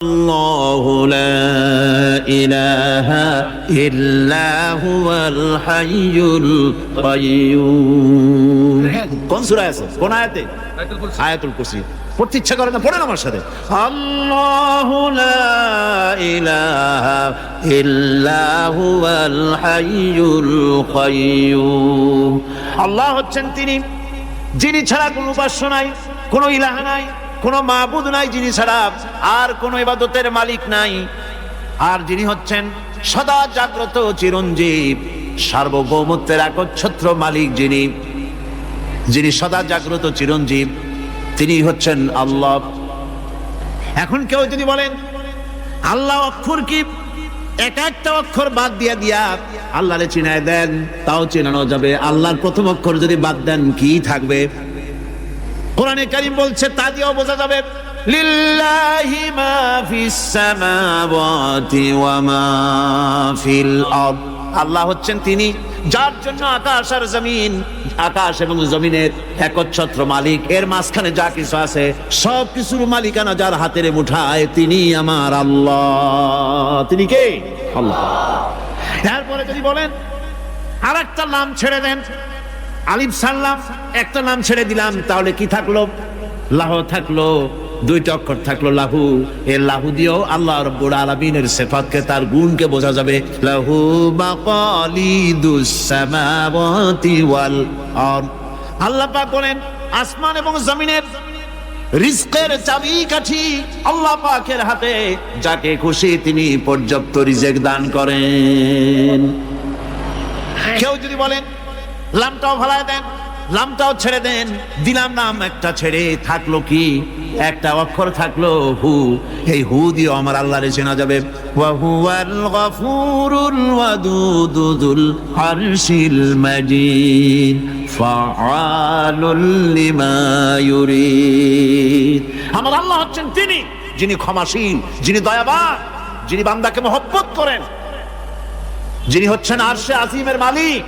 الله لا إله إلا هو الحي القيوم কোন সূরা আছে কোন আয়াতে আয়াতুল কুরসি পড়তে ইচ্ছা করে না পড়েন আমার সাথে আল্লাহু লা ইলাহা ইল্লা হুয়াল হাইয়ুল কাইয়ুম আল্লাহ হচ্ছেন তিনি যিনি ছাড়া কোনো উপাস্য নাই কোনো ইলাহ নাই কোনো মাবুদ নাই যিনি ছাড়া আর কোনো ইবাদতের মালিক নাই আর যিনি হচ্ছেন সদা জাগ্রত চিরঞ্জীব সার্বভৌমত্বের একচ্ছত্র মালিক যিনি সদা জাগ্রত চিরঞ্জীব তিনি হচ্ছেন আল্লাহ। এখন কেউ যদি বলেন আল্লাহ অক্ষর কি এক একটা অক্ষর বাদ দিয়া আল্লাহরে চিনায় দেন তাও চেনানো যাবে, আল্লাহর প্রথম অক্ষর যদি বাদ দেন কি থাকবে? কোরআনে কারীম বলছে তা দিয়েও বোঝা যাবে লিল্লাহি মা ফিস সামাওয়াতি ওয়া মা ফিল আরদ। আল্লাহ হচ্ছেন তিনি যার জন্য আকাশ আর জমিন, আকাশ এবং জমিনের একচ্ছত্র মালিক, এর মাঝখানে যা কিছু আছে সব কিছুর মালিকানা যার হাতের মুঠায় তিনি আমার আল্লাহ। তিনি কে? আল্লাহ। তারপরে যদি বলেন আরেকটা নাম ছেড়ে দেন, আলিফ সাল্লাম একটা নাম ছেড়ে দিলাম, তাহলে কি থাকলো? লাহ থাকলো, দুইটা অক্ষর থাকলো লাহু। এই লাহু দিয়েও আল্লাহ রাব্বুল আলামিনের সিফাতকে তার গুণকে বোঝা যাবে। লাহু মাকালিদুস সামাওয়াতি ওয়াল আরদ। আল্লাহ পাক বলেন আসমান এবং জমিনের রিজকের চাবিকাঠি আল্লাহ পাকের হাতে, যাকে খুশি তিনি পর্যাপ্ত রিজেক দান করেন। কেউ যদি বলেন লামটাও ভালায় দেন, লামটাও ছেড়ে দেন, দিলাম নাম একটা ছেড়ে থাকলো কি? একটা অক্ষর থাকলো হু। এই হু দিয়ে আমার আল্লাহরে চেনা যাবে। ওয়া হুয়াল গফুরুল ওয়াদুদুল আরশিল মাজিদ ফাআলুল লিমা ইউরিদ। আমার আল্লাহ হচ্ছেন তিনি যিনি ক্ষমাশীল, যিনি দয়াবান, যিনি বান্দাকে মহব্বত করেন, যিনি হচ্ছেন আরশে আজিমের মালিক।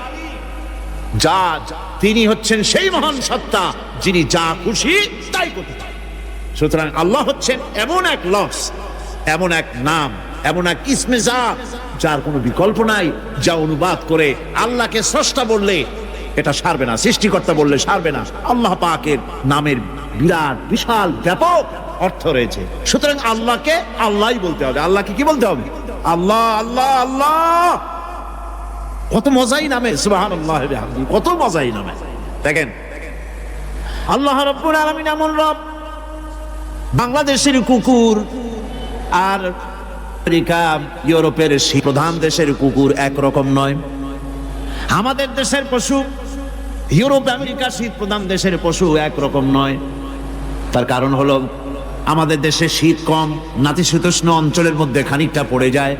তিনি হচ্ছেন সেই মহান সত্তা যিনি যা খুশি তাই করতে পারেন। সুতরাং আল্লাহ হচ্ছেন এমন এক লফজ, এমন এক নাম, এমন এক ইসমে জাত যার কোনো বিকল্প নাই, যা অনুবাদ করে আল্লাহকে স্রষ্টা বললে এটা সারবে না, সৃষ্টিকর্তা বললে সারবে না। আল্লাহ পাকের নামের বিরাট বিশাল ব্যাপক অর্থ রয়েছে। সুতরাং আল্লাহকে আল্লাহই বলতে হবে। আল্লাহকে কি বলতে হবে? আল্লাহ আল্লাহ আল্লাহ। কত মজাই নামে, সুবহানাল্লাহ বিহামদিহি, কত মজাই নামে। দেখেন আল্লাহ রাব্বুল আলামিন এমন রব। বাংলাদেশের কুকুর আর আমেরিকা ইউরোপের প্রধান দেশের কুকুর একরকম নয়। আমাদের দেশের পশু ইউরোপ আমেরিকা শীত প্রধান দেশের পশু একরকম নয়। তার কারণ হলো আমাদের দেশে শীত কম, নাতিশীতোষ্ণ অঞ্চলের মধ্যে খানিকটা পড়ে যায়।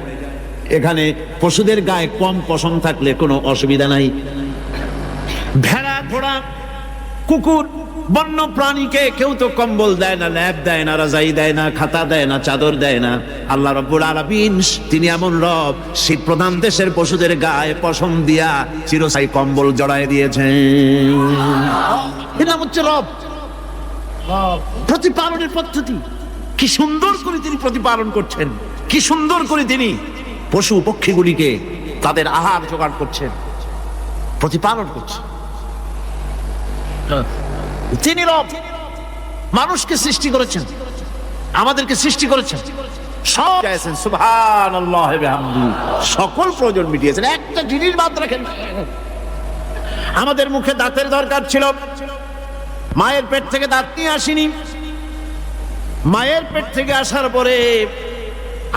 এখানে পশুদের গায়ে কম পশম থাকলে কোনো অসুবিধা নাই। ভেড়া, ঘোড়া, কুকুর, বন্য প্রাণীকে কেউ তো কম্বল দেয় না, ল্যাপ দেয় না, রাজাই দেয় না, খাতা দেয় না, চাদর দেয় না। আল্লাহ রাব্বুল আলামিন তিনি এমন রব, শীত প্রধান দেশের পশুদের গায়ে পশম দিয়া চিরস্থায়ী কম্বল জড়ায় দিয়েছেন। এর নাম হচ্ছে রব। প্রতিপালনের পদ্ধতি কি সুন্দর করে তিনি প্রতিপালন করছেন, কি সুন্দর করে তিনি পশু পক্ষীগুলিকে তাদের আহার জোগাড় করছেন, প্রতিপালন করছেন। তিনি রব, মানুষকে সৃষ্টি করেছেন, আমাদেরকে সৃষ্টি করেছেন, সব চাইছেন। সুবহানাল্লাহ বিহামদিহি, সকল প্রয়োজন মিটিয়েছেন। একটা জিনিস বাদ রাখেন। আমাদের মুখে দাঁতের দরকার ছিল, মায়ের পেট থেকে দাঁত নিয়ে আসিনি। মায়ের পেট থেকে আসার পরে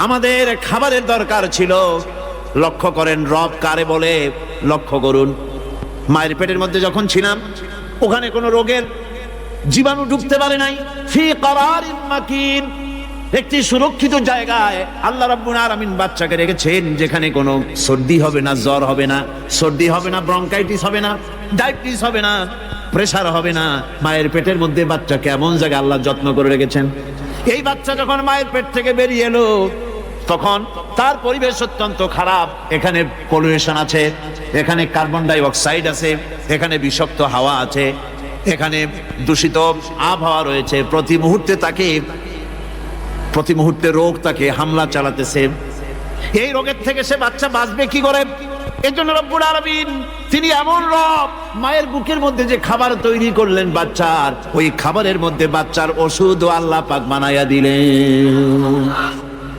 আমাদের খাবারের দরকার ছিল। লক্ষ্য করেন রব কারে বলে, লক্ষ্য করুন। মায়ের পেটের মধ্যে যখন ছিলাম ওখানে কোনো রোগের জীবাণু ঢুকতে পারে নাই। ফি করারিন মাকিন, একটি সুরক্ষিত জায়গায় আল্লাহ রাব্বুল আলামিন বাচ্চাকে রেখেছেন, যেখানে কোনো সর্দি হবে না, জ্বর হবে না, সর্দি হবে না, ব্রঙ্কাইটিস হবে না, ডায়াবেটিস হবে না, প্রেসার হবে না। মায়ের পেটের মধ্যে বাচ্চাকে এমন জায়গায় আল্লাহ যত্ন করে রেখেছেন। এই বাচ্চা যখন মায়ের পেট থেকে বেরিয়ে এলো তখন তার পরিবেশ অত্যন্ত খারাপ। এখানে পলিউশন আছে, এখানে কার্বন ডাই অক্সাইড আছে, এখানে বিষাক্ত হাওয়া আছে, এখানে দূষিত আবহাওয়া রয়েছে। প্রতি মুহূর্তে তাকে প্রতি মুহূর্তে রোগ তাকে হামলা চালাতেছে। এই রোগের থেকে সে বাচ্চা বাঁচবে কি করে? এর জন্য রব্বুল আলামিন তিনি এমন রব, মায়ের বুকের মধ্যে যে খাবার তৈরি করলেন বাচ্চার, ওই খাবারের মধ্যে বাচ্চার ওষুধ আল্লাহ পাক বানায়া দিলেন।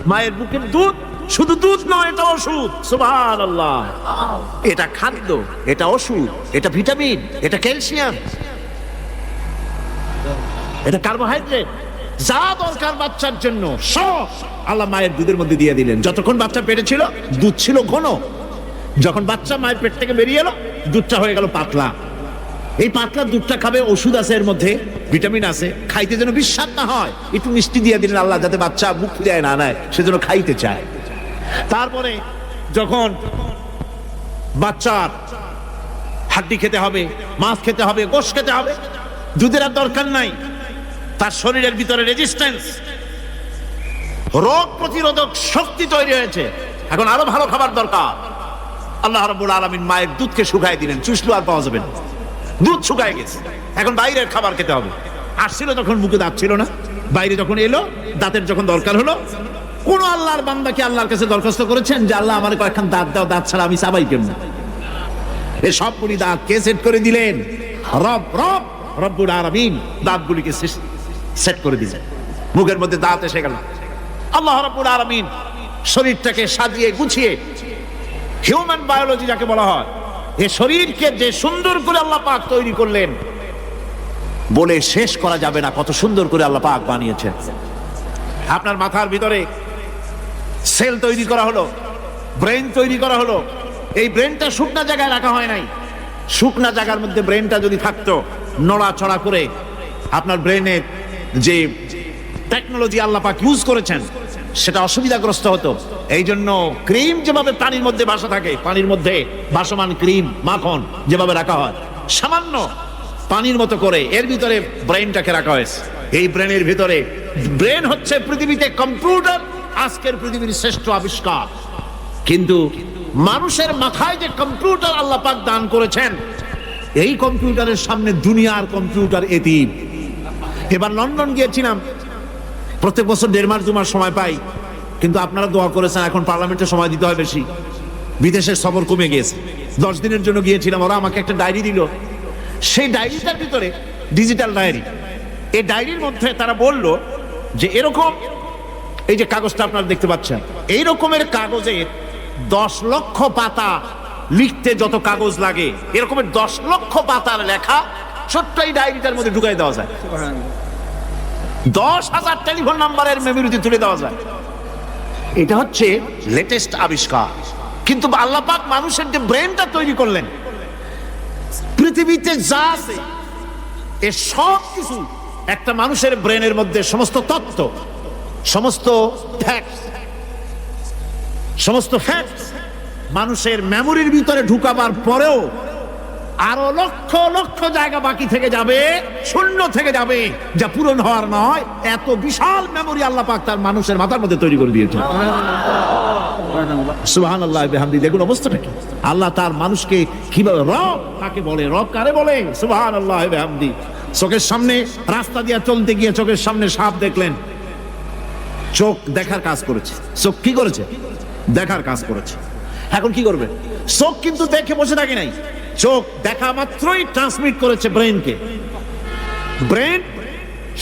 মায়ের বুকের দুধ শুধু দুধ নয়, এটা ওষুধ। সুবহানাল্লাহ। এটা খাদ্য, এটা ওষুধ, এটা ভিটামিন, এটা ক্যালসিয়াম, এটা কার্বোহাইড্রেট, যা দরকার বাচ্চার জন্য সব আল্লাহ মায়ের দুধের মধ্যে দিয়ে দিলেন। যতক্ষণ বাচ্চা পেটে ছিল দুধ ছিল ঘন, যখন বাচ্চা মায়ের পেট থেকে বেরিয়ে এলো দুধটা হয়ে গেল পাতলা। এই পাতলা দুধটা খাবে, ওষুধ আছে এর মধ্যে, ভিটামিন আছে, খাইতে যেন বিস্বাদ না হয় একটু মিষ্টি দিয়ে দিলেন আল্লাহ, যাতে বাচ্চা মুখ ফিরিয়ে না নেয়, সেজন্য খাইতে চায়। তারপরে যখন বাচ্চার হাড্ডি খেতে হবে, মাছ খেতে হবে, গোশত খেতে হবে, দুধের আর দরকার নাই, তার শরীরের ভিতরে রেজিস্ট্যান্স, রোগ প্রতিরোধক শক্তি তৈরি হয়েছে, এখন আরো ভালো খাবার দরকার। আল্লাহ রাব্বুল আলামিন মায়ের দুধকে শুকায় দিলেন, চুষলো আর পাওয়া যাবে না, দুধ শুকায় গেছে, এখন বাইরের খাবার খেতে হবে। আসছিল তখন মুখে দাঁত ছিল না, বাইরে যখন এলো দাঁতের যখন দরকার হলো, কোন আল্লাহর বান্দা কি আল্লাহর কাছে দরখাস্ত করেছেন যে আল্লাহ আমার কয়েকখান দাঁত দাও, দাঁত ছাড়া আমি চাবাই কেমন? এই সবগুলি দাঁত কে সেট করে দিলেন? রব্বুল আলামিন দাঁতগুলিকে সেট করে দিলেন, মুখের মধ্যে দাঁত এসে গেল। আল্লাহ রাব্বুল আলামিন শরীরটাকে সাজিয়ে গুছিয়ে, হিউম্যান বায়োলজি যাকে বলা হয়, এই শরীরকে যে সুন্দর করে আল্লাহ পাক তৈরি করলেন বলে শেষ করা যাবে না, কত সুন্দর করে আল্লাহ পাক বানিয়েছেন। আপনার মাথার ভিতরে সেল তৈরি করা হলো, ব্রেন তৈরি করা হলো। এই ব্রেনটা শুকনা জায়গায় রাখা হয় নাই, শুকনা জায়গার মধ্যে ব্রেনটা যদি থাকতো, নড়াচড়া করে আপনার ব্রেনের যে টেকনোলজি আল্লাহ পাক ইউজ করেছেন সেটা অসুবিধাগ্রস্ত হতো। এই জন্য ক্রিম যেভাবে পানির মধ্যে বাসা থাকে, পানির মধ্যে ভাসমান ক্রিম মাখন যেভাবে রাখা হয়, সামান্য পানির মতো করে এর ভিতরে ব্রেনটাকে রাখা হয়েছে। এই ব্রেনের ভিতরে, ব্রেন হচ্ছে পৃথিবীতে কম্পিউটার, আজকের পৃথিবীর শ্রেষ্ঠ আবিষ্কার। কিন্তু মানুষের মাথায় যে কম্পিউটার আল্লাহ পাক দান করেছেন, এই কম্পিউটারের সামনে দুনিয়ার কম্পিউটার এতিম। এবার লন্ডন গিয়েছিলাম, প্রত্যেক বছর 1.5 মাস 2 মাস সময় পাই, কিন্তু আপনারা দোয়া করেছেন এখন পার্লামেন্টে সময় দিতে হয় বেশি, বিদেশের সফর কমে গিয়েছে। 10 দিনের জন্য গিয়েছিলাম, ওরা আমাকে একটা ডায়েরি দিল, সেই ডায়েরিটার ভিতরে ডিজিটাল ডায়েরি, এই ডায়েরির মধ্যে তারা বলল যে এরকম, এই যে কাগজটা আপনারা দেখতে পাচ্ছেন, এই রকমের কাগজে 10 লক্ষ পাতা লিখতে যত কাগজ লাগে, এরকমের 10 লক্ষ পাতার লেখা ছোট্ট এই ডায়েরিটার মধ্যে ঢুকাই দেওয়া যায়। 10,000 টেলিফোন নাম্বারের মেমোরিতে তুলে দেওয়া যায়। এটা হচ্ছে লেটেস্ট আবিষ্কার। কিন্তু আল্লাহ পাক মানুষের যে ব্রেনটা তৈরি করলেন, পৃথিবীতে যা আছে এ সব কিছু একটা মানুষের ব্রেনের মধ্যে, সমস্ত তথ্য, সমস্ত ফ্যাক্টস মানুষের মেমোরির ভিতরে ঢুকাবার পরেও আরো লক্ষ লক্ষ জায়গা বাকি থেকে যাবে, শূন্য থেকে যাবে, যা পূরণ হওয়ার নয়। এত বিশাল মেমোরি আল্লাহ পাক তার মানুষের মাথার মধ্যে তৈরি করে দিয়েছে। সুবহানাল্লাহ বিহামদি। দেখুন অবস্থাটা কি, আল্লাহ তার মানুষকে কিভাবে, রব কাকে বলে, রব কারে বলে, সুবহানাল্লাহ বিহামদি। চোখের সামনে রাস্তা দিয়ে চলতে গিয়ে চোখের সামনে সাপ দেখলেন, চোখ দেখার কাজ করেছে। চোখ কি করেছে? দেখার কাজ করেছে। এখন কি করবে? চোখ কিন্তু দেখে বসে থাকে নাই, চোখ দেখা মাত্রই ট্রান্সমিট করেছে ব্রেনকে। ব্রেন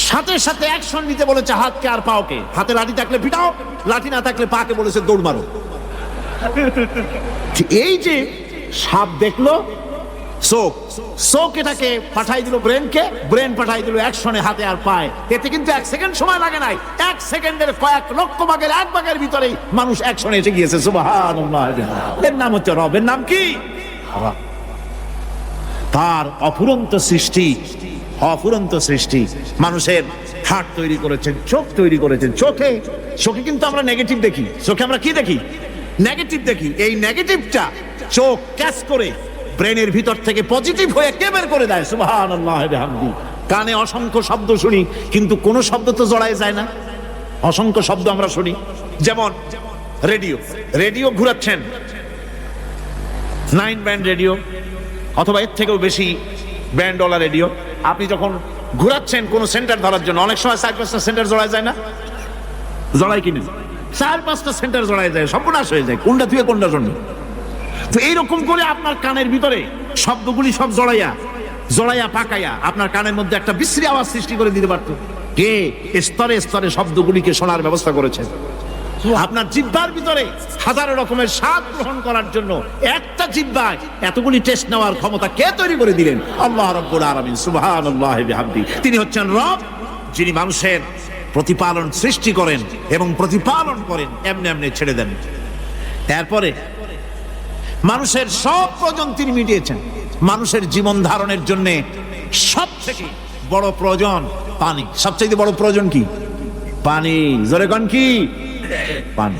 সাথে সাথে অ্যাকশন নিতে বলেছে হাতকে আর পাওকে। হাতে লাঠি থাকলে পিটাও, লাঠি না থাকলে পাকে বলেছে দৌড় মারো। এই যে সাপ দেখলো, চোখ এটাকে পাঠাই দিল ব্রেনকে, ব্রেন পাঠাই দিল অ্যাকশনে হাতে আর পায়। এতে কিন্তু 1 সেকেন্ড সময় লাগে নাই, 1 সেকেন্ডের কয়েক লক্ষ ভাগের 1 ভাগের ভিতরেই মানুষ অ্যাকশনে এসে গিয়েছে। সুবহানাল্লাহ। এর নাম হচ্ছে রব। এর নাম কি? তার অফুরন্ত সৃষ্টি, অফুরন্ত সৃষ্টি। মানুষের হার্ট তৈরি করেছেন, চোখ তৈরি করেছেন। চোখে কিন্তু আমরা নেগেটিভ দেখি, চোখে আমরা কি দেখি? নেগেটিভ দেখি। এই নেগেটিভটা চোখ ক্যাচ করে ব্রেনের ভিতর থেকে পজিটিভ হয়ে কে বের করে দেয়? সুবহানাল্লাহ বিহামদি। কানে অসংখ্য শব্দ শুনি, কিন্তু কোন শব্দ তো জড়ায় যায় না। অসংখ্য শব্দ আমরা শুনি, যেমন রেডিও ঘুরাচ্ছেন, 9 ব্যান্ড রেডিও অথবা এর থেকেও বেশি ব্যান্ডওয়ালা রেডিও। আপনি যখন ঘুরাচ্ছেন কোন সেন্টার ধরার জন্য, অনেক সময় 4-5টা সেন্টার জড়ায় যায় না? জড়াই কিনে 4-5টা সেন্টার জড়াই যায়, সর্বনাশ হয়ে যায়, কোনটা থেকে কোনটা জন্য। তো এইরকম করে আপনার কানের ভিতরে শব্দগুলি সব জড়াইয়া পাকাইয়া আপনার কানের মধ্যে একটা বিশ্রী আওয়াজ সৃষ্টি করে দিতে পারতো। কে স্তরে স্তরে শব্দগুলিকে শোনার ব্যবস্থা করেছেন। আপনার জিহ্বার ভিতরে হাজারো রকমের স্বাদ গ্রহণ করার জন্য একটা জিহ্বায় এতগুলি টেস্ট নেওয়ার ক্ষমতা কে তৈরি করে দিলেন? আল্লাহ রাব্বুল আলামিন সুবহানাল্লাহি ওয়া বিহামদি। তিনি হচ্ছেন রব, যিনি মানুষের প্রতিপালন সৃষ্টি করেন এবং প্রতিপালন করেন, এমনি এমনি ছেড়ে দেন। এরপরে মানুষের সব প্রয়োজন তিনি মিটিয়েছেন। মানুষের জীবন ধারণের জন্য সব থেকে বড় প্রয়োজন পানি। সবচেয়ে বড় প্রয়োজন কি? পানি। জোরে কোন কি? পানি।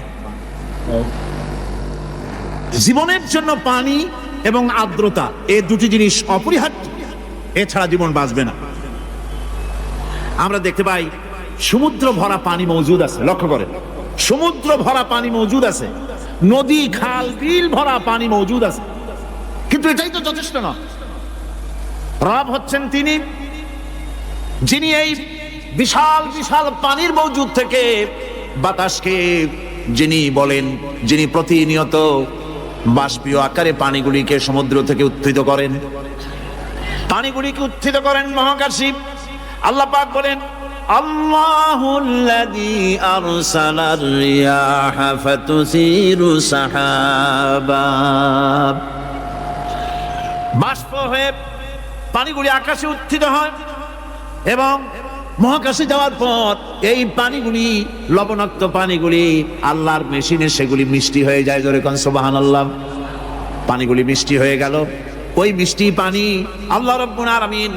জীবনের জন্য পানি এবং আর্দ্রতা, এই দুটি জিনিস অপরিহার্য, এছাড়া জীবন বাঁচবে না। আমরা দেখতে পাই সমুদ্র ভরা পানি মজুদ আছে, লক্ষ্য করেন, সমুদ্র ভরা পানি মজুদ আছে, নদী খাল বিল ভরা পানি মজুদ আছে, কিন্তু এটাই তো যথেষ্ট নয়। রব হচ্ছেন তিনি যিনি এই বিশাল বিশাল পানির মজুদ থেকে বাতাসকে যিনি বলেন, যিনি প্রতিনিয়ত বাষ্পীয় আকারে পানিগুলিকে সমুদ্র থেকে উত্থিত করেন, পানিগুলিকে উত্থিত করেন মহাকাশী। আল্লাহ পাক বলেন, আল্লাহুল্লাযী আরসালার রিয়াহা ফাতুসিরু সাহাবা। বাষ্প হয়ে পানিগুলি আকাশে উত্থিত হয় এবং মহাকাশে যাওয়ার পর এই পানিগুলি, লবণাক্ত পানিগুলি আল্লাহর মেশিনে সেগুলি মিষ্টি হয়ে যায়। জোরে কোন সুবহানাল্লাহ। পানিগুলি মিষ্টি হয়ে গেল, ওই মিষ্টি পানি আল্লাহ রাব্বুল আলামিন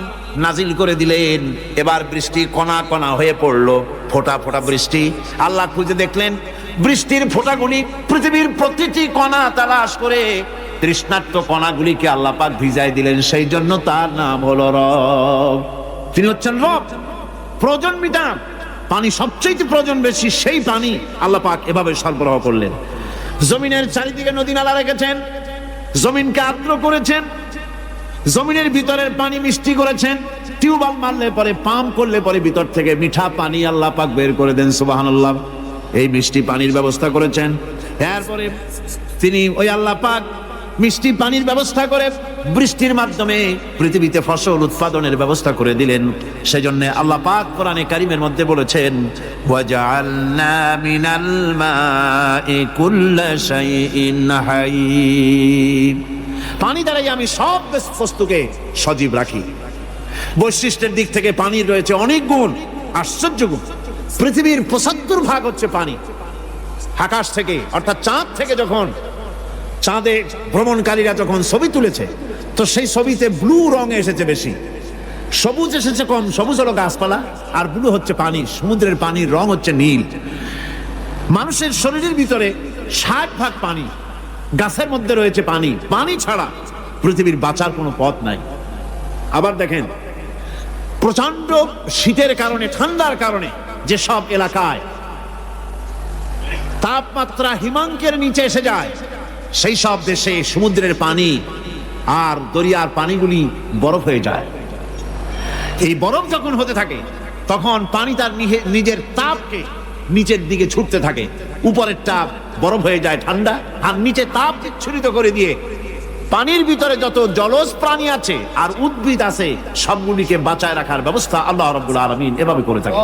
নাজিল করে দিলেন। এবার বৃষ্টি কণা কণা হয়ে পড়লো, ফোঁটা ফোঁটা বৃষ্টি। আল্লাহ খুঁজে দেখলেন বৃষ্টির ফোঁটাগুলি পৃথিবীর প্রতিটি কণা তালাশ করে তৃষ্ণার্ত কণাগুলিকে আল্লাহ পাক ভিজাই দিলেন। সেই জন্য তার নাম হলো রব। তিনি হচ্ছেন রব, প্রয়োজন মিটান। পানি সবচেয়ে প্রয়োজন বেশি, সেই পানি আল্লাহ পাক এভাবে সরবরাহ করলেন। জমিনের চারিদিকে নদী নালা রেখেছেন, জমিনকে আর্দ্র করেছেন, জমিনের ভিতরের পানি মিষ্টি করেছেন। টিউবওয়েল মারলে পরে, পাম্প করলে পরে ভিতর থেকে মিঠা পানি আল্লাহ পাক বের করে দেন। সুবহানাল্লাহ। এই মিষ্টি পানির ব্যবস্থা করেছেন। এরপরে তিনি ওই আল্লাহ পাক মিষ্টি পানির ব্যবস্থা করে বৃষ্টির মাধ্যমে পৃথিবীতে ফসল উৎপাদনের ব্যবস্থা করে দিলেন। সেজন্য আল্লাহ পাক কোরআনে কারীমের মধ্যে বলেছেন, ওয়াজআলনা মিনাল মাই কুল্লা শাইইন হায়্য। পানি দ্বারাই আমি সব বস্তুকে সজীব রাখি। বৈশিষ্ট্যের দিক থেকে পানির রয়েছে অনেক গুণ, আশ্চর্য গুণ। পৃথিবীর ৭৫% হচ্ছে পানি। আকাশ থেকে অর্থাৎ চাঁদ থেকে যখন চাঁদে ভ্রমণকারীরা যখন ছবি তুলেছে, তো সেই ছবিতে ব্লু রং এসেছে বেশি, সবুজ এসেছে কম। সবুজ হলো গাছপালা, আর ব্লু হচ্ছে পানি। সমুদ্রের পানির রং হচ্ছে নীল। মানুষের শরীরের ভিতরে ৬০% পানি, গাছের মধ্যে রয়েছে পানি। পানি ছাড়া পৃথিবীর বাঁচার কোনো পথ নাই। আবার দেখেন, প্রচন্ড শীতের কারণে, ঠান্ডার কারণে যেসব এলাকায় তাপমাত্রা হিমাঙ্কের নিচে এসে যায়, সেই সব দেশে সমুদ্রের পানি আর দরিয়ার পানিগুলি বরফ হয়ে যায়। এই বরফ যখন হতে থাকে, তখন পানি তার নিজের তাপকে নিচের দিকে ছুটতে থাকে। উপরের তাপ বরফ হয়ে যায় ঠান্ডা, আর নিচে তাপ বিচ্ছুরিত করে দিয়ে পানির ভিতরে যত জলজ প্রাণী আছে আর উদ্ভিদ আছে, সবগুলিকে বাঁচায় রাখার ব্যবস্থা আল্লাহ রাব্বুল আলামিন এভাবে করে থাকে।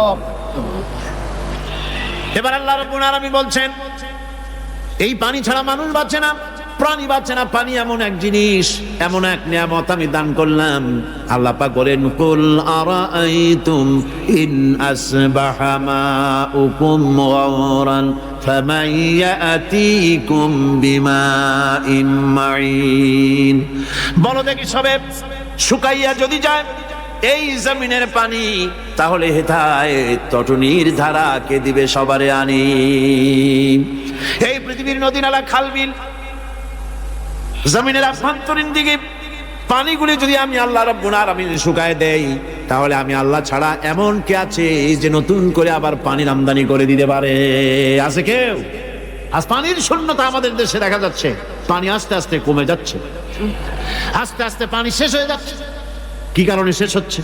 এবার আল্লাহ রাব্বুল আলামিন বলছেন, এই পানি ছাড়া মানুষ বাঁচে না, প্রাণী বাঁচে না। পানি এমন এক জিনিস, এমন এক নিয়ামত আমি দান করলাম। আল্লাহ পাক বলেন, কুল আরাআইতুম ইন আসবাহা মাউকুম গাওরান ফামান ইয়াতিকুম বিমাইন মাইন। বলো দেখি, সবে শুকাইয়া যদি যায় এই জমিনের পানি, তাহলে হেথায় তটনির ধারা কে দিবে সবারে আনি। এই পৃথিবীর নদী নালা খাল বিল, জমিনের আভ্যন্তরীণ দিকে পানিগুলি যদি আমি আল্লাহ রাব্বুল আলামিন শুকায় দেই, তাহলে আমি আল্লাহ ছাড়া এমন কে আছে যে নতুন করে আবার পানির আমদানি করে দিতে পারে? আছে কেউ? আজ পানির শূন্যতা আমাদের দেশে দেখা যাচ্ছে। পানি আস্তে আস্তে কমে যাচ্ছে, আস্তে আস্তে পানি শেষ হয়ে যাচ্ছে। কি কারণে শেষ হচ্ছে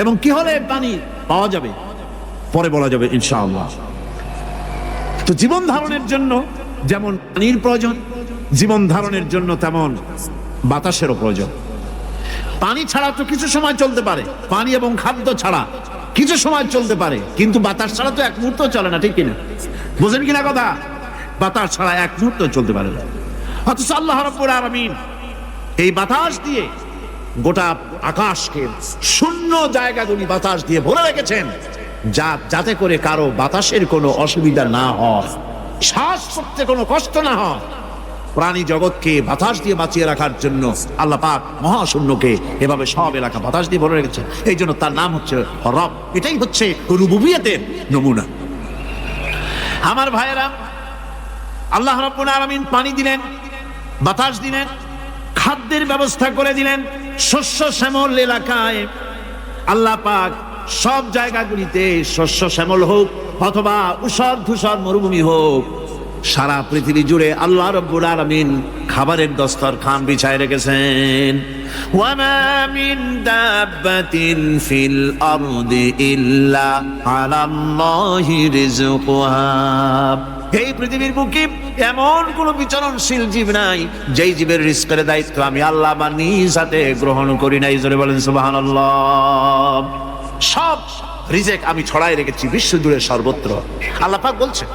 এবং কি হলে পানি পাওয়া যাবে, পরে বলা যাবে ইনশাআল্লাহ। তো জীবন ধারণের জন্য যেমন পানির প্রয়োজন, জীবন ধারণের জন্য তেমন বাতাসেরও প্রয়োজন। পানি ছাড়া তো কিছু সময় চলতে পারে, পানি এবং খাদ্য ছাড়া কিছু সময় চলতে পারে, কিন্তু বাতাস ছাড়া তো এক মুহূর্ত চলে না, ঠিক কিনা? বুঝেন কিনা কথা? বাতাস ছাড়া এক মুহূর্ত চলতে পারে না। অথচ আল্লাহ রাব্বুল আলামিন এই বাতাস দিয়ে গোটা আকাশকে, শূন্য জায়গাগুলি বাতাস দিয়ে ভরে রেখেছেন, যাতে করে কারো বাতাসের কোনো অসুবিধা না হয়, শ্বাস করতে কোনো কষ্ট না হয়। প্রাণী জগৎকে বাতাস দিয়ে বাঁচিয়ে রাখার জন্য আল্লাহ পাক মহাশূন্যকে এভাবে সব এলাকা বাতাস দিয়ে ভরে রেখেছেন। এই জন্য তার নাম হচ্ছে রব। এটাই হচ্ছে রুবুবিয়তের নমুনা। আমার ভাইয়েরা, আল্লাহ রাব্বুল আলামিন পানি দিলেন, বাতাস দিলেন, খাদ্যের ব্যবস্থা করে দিলেন। শস্য শ্যামল এলাকায় আল্লাহ পাক সব জায়গাগুলিতে শস্য শ্যামল হোক অথবা উষর ধূসর মরুভূমি হোক, সারা পৃথিবী জুড়ে আল্লাহ রাব্বুল আলামিন খাবারের দস্তরখান বিছায় রেখেছেন। ওয়ামা মিন দাব্বাতিন ফিল আরদি ইল্লা আলাল্লাহি রিজকুহা। এই পৃথিবীর বুকে এমন কোন বিচরণশীল জীব নাই যেই জীবের রিজকের দায়িত্ব আমি আল্লাহ আমার নিজ হাতে গ্রহণ করি নাই। জোরে বলেন সুবহানাল্লাহ। সব রিজেক আমি ছড়াই রেখেছি বিশ্ব জুড়ে সর্বত্র। আল্লাহ পাক বলছেন,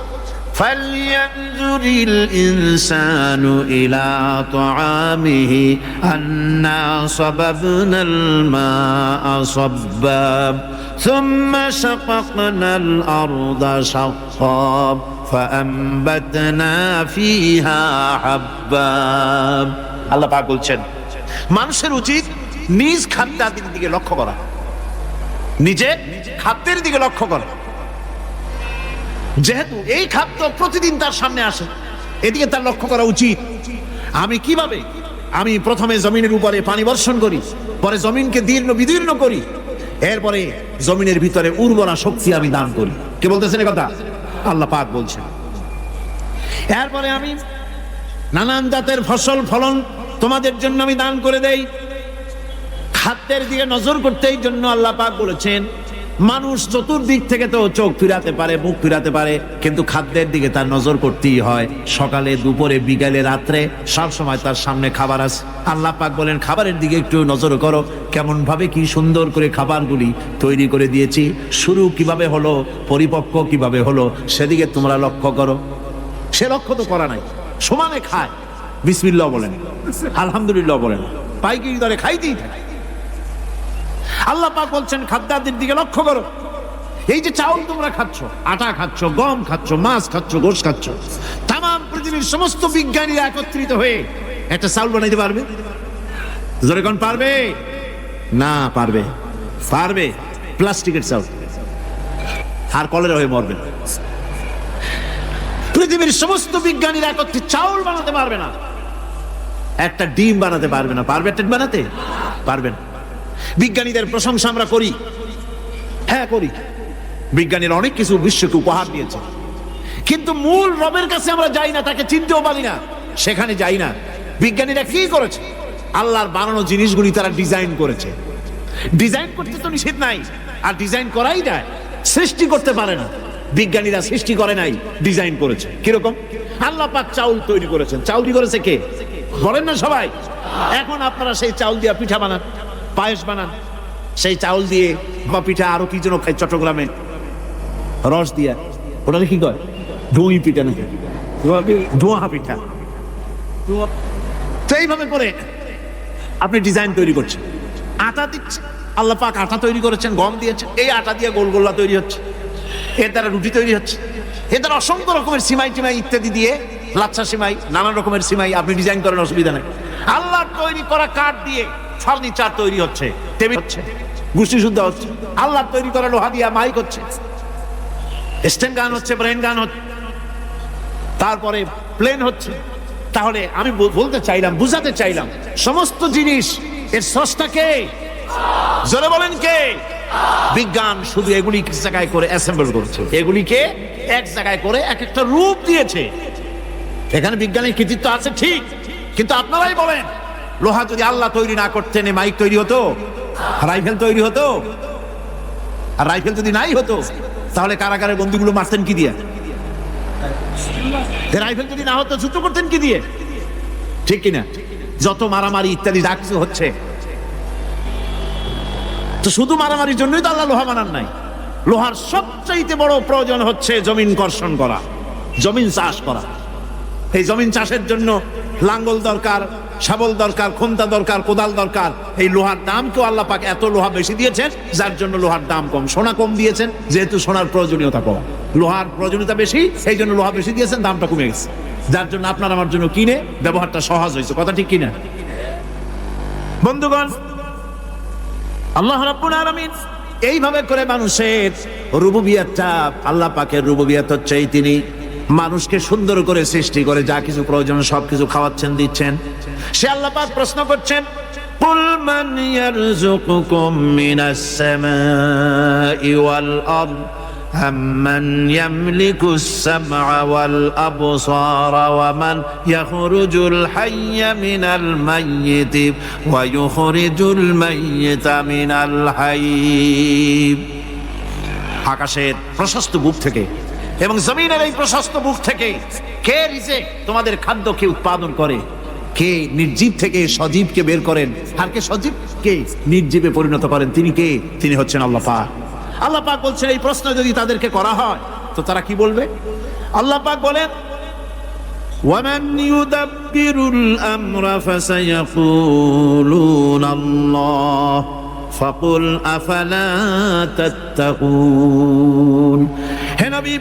فَلْيَنْظُرِ الْإِنسَانُ إِلَى طَعَامِهِ أَنَّا صَبَبْنَا الْمَاءَ صَبًّا ثُمَّ شَقَقْنَا الْأَرْضَ شَقًّا فَأَنبَتْنَا فِيهَا حَبًّا। আল্লাহ পাক বলছেন, মানুষের উচিত নিজ খাদ্যাদির দিকে লক্ষ্য করা, নিজের খাদ্যের দিকে লক্ষ্য করা। যেহেতু এই খাদ্য প্রতিদিন তার সামনে আসে, এদিকে তার লক্ষ্য করা উচিত। আমি প্রথমে জমিনের উপরে পানি বর্ষণ করি, পরে জমিনকে দীর্ণ বিদীর্ণ করি, এরপরে জমিনের ভিতরে উর্বরা শক্তি আমি দান করি। কে বলতেছেন এই কথা? আল্লাহ পাক বলছেন। এরপরে আমি নানান জাতের ফসল ফলন তোমাদের জন্য আমি দান করে দেই। খাদ্যের দিকে নজর করতে এই জন্য আল্লাহ পাক বলেছেন, মানুষ চতুর্দিক থেকে তো চোখ ফিরাতে পারে, মুখ ফিরাতে পারে, কিন্তু খাদ্যের দিকে তার নজর করতেই হয়। সকালে, দুপুরে, বিকালে, রাত্রে সব সময় তার সামনে খাবার আছে। আল্লাহ পাক বলেন, খাবারের দিকে একটু নজর করো, কেমন ভাবে কি সুন্দর করে খাবারগুলি তৈরি করে দিয়েছি, শুরু কিভাবে হলো, পরিপক্ক কিভাবে হলো, সেদিকে তোমরা লক্ষ্য করো। সে লক্ষ্য তো করা নাই, সমানে খায়, বিসমিল্লাহ বলেন, আলহামদুলিল্লাহ বলেন, পাইকারি দরে খাইতেই থাকে। আল্লাহ পাক বলছেন, খাদ্যাদির দিকে লক্ষ্য করো। এই যে চাউল তোমরা খাচ্ছ, আটা খাচ্ছ, গম খাচ্ছ, মাছ খাচ্ছ, গোশ খাচ্ছ, তামাম পৃথিবীর সমস্ত বিজ্ঞানীরা একত্রিত হয়ে একটা চাউল বানাইতে পারবে? জোরে কোন পারবে? না পারবে। পারবে প্লাস্টিকের চাউল, আর কলেরা হয়ে মরবে। পৃথিবীর সমস্ত বিজ্ঞানীরা একত্রিত চাউল বানাতে পারবে না, একটা ডিম বানাতে পারবে না। পারবে একটা বানাতে? পারবে না। বিজ্ঞানীদের প্রশংসা আমরা করি, হ্যাঁ করি, বিজ্ঞানীরা অনেক কিছু বিশ্বকে উপহার দিয়েছে, কিন্তু মূল রবের কাছে আমরা যাই না, তাকে চিনতেও পারি না, সেখানে যাই না। বিজ্ঞানীরা কি করেছে? আল্লাহর বানানো জিনিসগুলি তারা ডিজাইন করেছে। ডিজাইন করতে তো নিষেধ নাই, আর ডিজাইন করাই যায়, সৃষ্টি করতে পারে না। বিজ্ঞানীরা সৃষ্টি করে নাই, ডিজাইন করেছে। কিরকম? আল্লাহ পাক চাউল তৈরি করেছেন। চাউল করেছে কে? বলেন না সবাই। এখন আপনারা সেই চাউল দিয়ে পিঠা বানান, পায়েস বানান, সেই চাউল দিয়ে বা পিঠা, আরো কি যেন খাই চট্টগ্রামে, রস দিয়া, ওটা কি কয়? দই পিঠা নাকি? ধোঁয়া পিঠা। তো এইভাবে করে আপনি ডিজাইন তৈরি করছেন, আটা দিচ্ছে। আল্লাহ পাক আটা তৈরি করেছেন, গম দিয়েছেন, এই আটা দিয়ে গোলগোল্লা তৈরি হচ্ছে, এর দ্বারা রুটি তৈরি হচ্ছে, এর দ্বারা অসংখ্য রকমের সিমাই টিমাই ইত্যাদি দিয়ে, লাচ্ছা সিমাই, নানান রকমের সিমাই আপনি ডিজাইন করেন, অসুবিধা নেই। আল্লাহ তৈরি করা কাঠ দিয়ে ফার্নিচার তৈরি হচ্ছে, টেবিল হচ্ছে, গুষ্টি শুদ্ধ হচ্ছে। আল্লাহ তৈরি করা লোহা দিয়া মাইক হচ্ছে, স্ট্যান্ড গান হচ্ছে, ব্রেন গান হচ্ছে, তারপরে প্লেন হচ্ছে। তাহলে আমি বলতে চাইলাম, বুঝাতে চাইলাম, সমস্ত জিনিস এর স্রষ্টা কে? জোরে বলেন কে? বিজ্ঞান শুধু এগুলি এক জায়গায় করে অ্যাসেম্বল করছে, এগুলিকে এক জায়গায় করে এক একটা রূপ দিয়েছে। এখানে বিজ্ঞানের কৃতিত্ব আছে ঠিক, কিন্তু আপনারাই বলেন, লোহা যদি আল্লাহ তৈরি না করতেন, মাইক তৈরি হতো, রাইফেল তৈরি হতো? আর রাইফেল যদি নাই হতো, তাহলে কারাগারের বন্দীগুলো মারতেন কি দিয়া? রাইফেল যদি না হতো যুদ্ধ করতেন কি দিয়ে? ঠিক কিনা? যত মারামারি ইত্যাদি যা কিছু হচ্ছে, তো শুধু মারামারির জন্যই তো আল্লাহ লোহা বানান নাই। লোহার সবচাইতে বড় প্রয়োজন হচ্ছে জমিন কর্ষণ করা, জমিন চাষ করা। এই জমিন চাষের জন্য লাঙ্গল দরকার, শাবল দরকার, খুন্তা দরকার, কোদাল দরকার। এই লোহার দাম কেউ আল্লাহ পাক এত লোহা বেশি দিয়েছেন, যার জন্য লোহার দাম কম। সোনা কম দিয়েছেন যেহেতু সোনার প্রয়োজনীয়তা কম, লোহার প্রয়োজনীয়তা বেশি, এই জন্য লোহা বেশি দিয়েছেন, দামটা কমে গেছে, যার জন্য আপনার আমার জন্য কিনে ব্যবহারটা সহজ হয়েছে। কথা ঠিক কিনা বন্ধুগণ? আল্লাহ রাব্বুল আলামিন এইভাবে করে মানুষের রুবুবিয়তটা, আল্লাহ পাকের রুবুবিয়ত হচ্ছে তিনি মানুষকে সুন্দর করে সৃষ্টি করে যা কিছু প্রয়োজন সবকিছু খাওয়াচ্ছেন, দিচ্ছেন। সে আল্লাহ পাক প্রশ্ন করছেন, কুল মান ইয়ারযুকুকুম মিনাস সামাই ওয়াল আরদ আম্মান ইয়ামলিকুস সামআ ওয়াল আবসারা ওয়া মান ইয়াখরুজুল হাইয়্যা মিনাল মাইয়িতি ওয়া ইউখরিজুল মাইয়িতা মিনাল হাইয়্য। আকাশের প্রশস্ত বুক থেকে এবং জমিনের এই প্রশস্ত বুক থেকে কে রিজিক, তোমাদের খাদ্য কে উৎপাদন করে? কে নির্জীব থেকে সজীবকে বের করেন? আর কে সজীব কে নির্জীবে পরিণত করেন? তিনি কে? তিনি হচ্ছেন আল্লাহ পাক। আল্লাহ পাক বলছেন এই প্রশ্ন যদি তাদেরকে করা হয় তো তারা কি বলবে? আল্লাহ পাক বলেন, ওয়ামান ইউদাব্বিরুল আমরা ফাসায়াকুলুনা আল্লাহ ফাকুল আফালা তাত্তাকুন। হে নবী,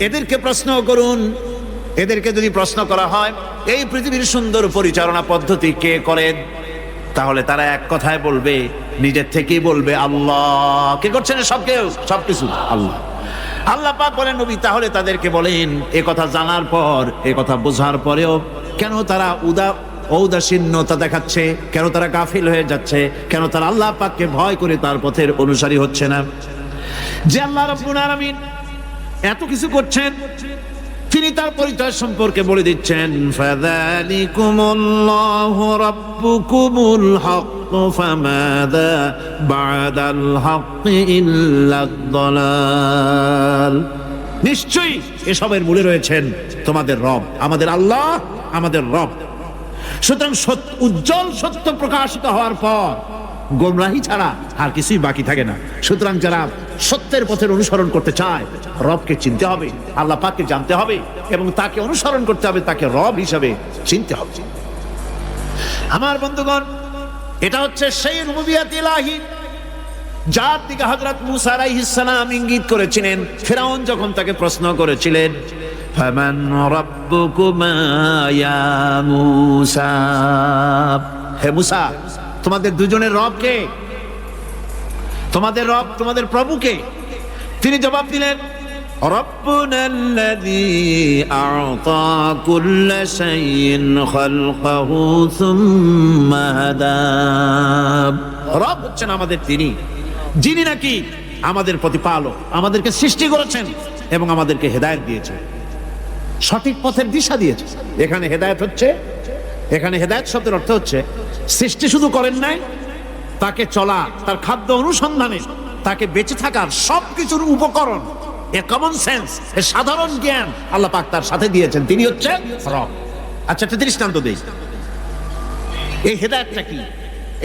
এদেরকে প্রশ্ন করুন, এদেরকে যদি প্রশ্ন করা হয় এই পৃথিবীর সুন্দর পরিচালনা পদ্ধতি কে করেন, তাহলে তারা এক কথায় বলবে, নিজের থেকেই বলবে আল্লাহ। কে করছেন সবকিছু? আল্লাহ। আল্লাহ পাক বলেন, নবী তাহলে তাদেরকে বলেন, এ কথা জানার পর, এ কথা বোঝার পরেও কেন তারা ঔদাসীন্যতা দেখাচ্ছে? কেন তারা গাফিল হয়ে যাচ্ছে? কেন তারা আল্লাহ পাককে ভয় করে তার পথের অনুসারী হচ্ছে না? যে আল্লাহ রাব্বুল আলামিন এত কিছু করছেন, তিনি তার পরিচয় সম্পর্কে বলে দিচ্ছেন, ফাযালিকুমুল্লাহু রাব্বুকুমুল হক ফামাযা বা'দাল হক ইল্লাদ দালাল। নিশ্চয়ই এসবের মূলে রয়েছেন তোমাদের রব, আমাদের আল্লাহ, আমাদের রব। সুতরাং উজ্জ্বল সত্য প্রকাশিত হওয়ার পর গোমরাহি ছাড়া আর কিছুই বাকি থাকে না। সুতরাং যারা সত্যের পথের অনুসরণ করতে চায়, রবকে চিনতে হবে, আল্লাহ পাককে জানতে হবে এবং তাকে অনুসরণ করতে হবে, তাকে রব হিসাবে চিনতে হবে। আমার বন্ধুগণ, এটা হচ্ছে সেই রুবুবিয়ত ইলাহি যার দিকে হযরত মূসা আলাইহিস সালাম ইঙ্গিত করেছিলেন ফিরআউন যখন তাকে প্রশ্ন করেছিলেন, ফামান রাব্বুকুমা ইয়া মূসা। হে মূসা, তোমাদের দুজনের রব কে? তোমাদের রব, তোমাদের প্রভু কে? তিনি জবাব দিলেন, রব্বুনাল্লাযী আ'তা কুল্লা শাইইন খালকাহু সুম্মা হাদা। রব হচ্ছেন আমাদের তিনি, যিনি নাকি আমাদের প্রতিপালক, আমাদেরকে সৃষ্টি করেছেন এবং আমাদেরকে হেদায়েত দিয়েছেন, সঠিক পথের দিশা দিয়েছে। এখানে হেদায়েত হচ্ছে, এখানে হেদায়েত শব্দের অর্থ হচ্ছে সৃষ্টি শুধু করেন নাই, তাকে চলা, তার খাদ্য অনুসন্ধানে, তাকে বেঁচে থাকার সবকিছুর উপকরণ, এ কমন সেন্স, এ সাধারণ জ্ঞান আল্লাহ পাক তার সাথে দিয়েছেন। তিনি হচ্ছেন রব। আচ্ছা, একটা দৃষ্টান্ত দেই। এই হেদায়েতটা কি?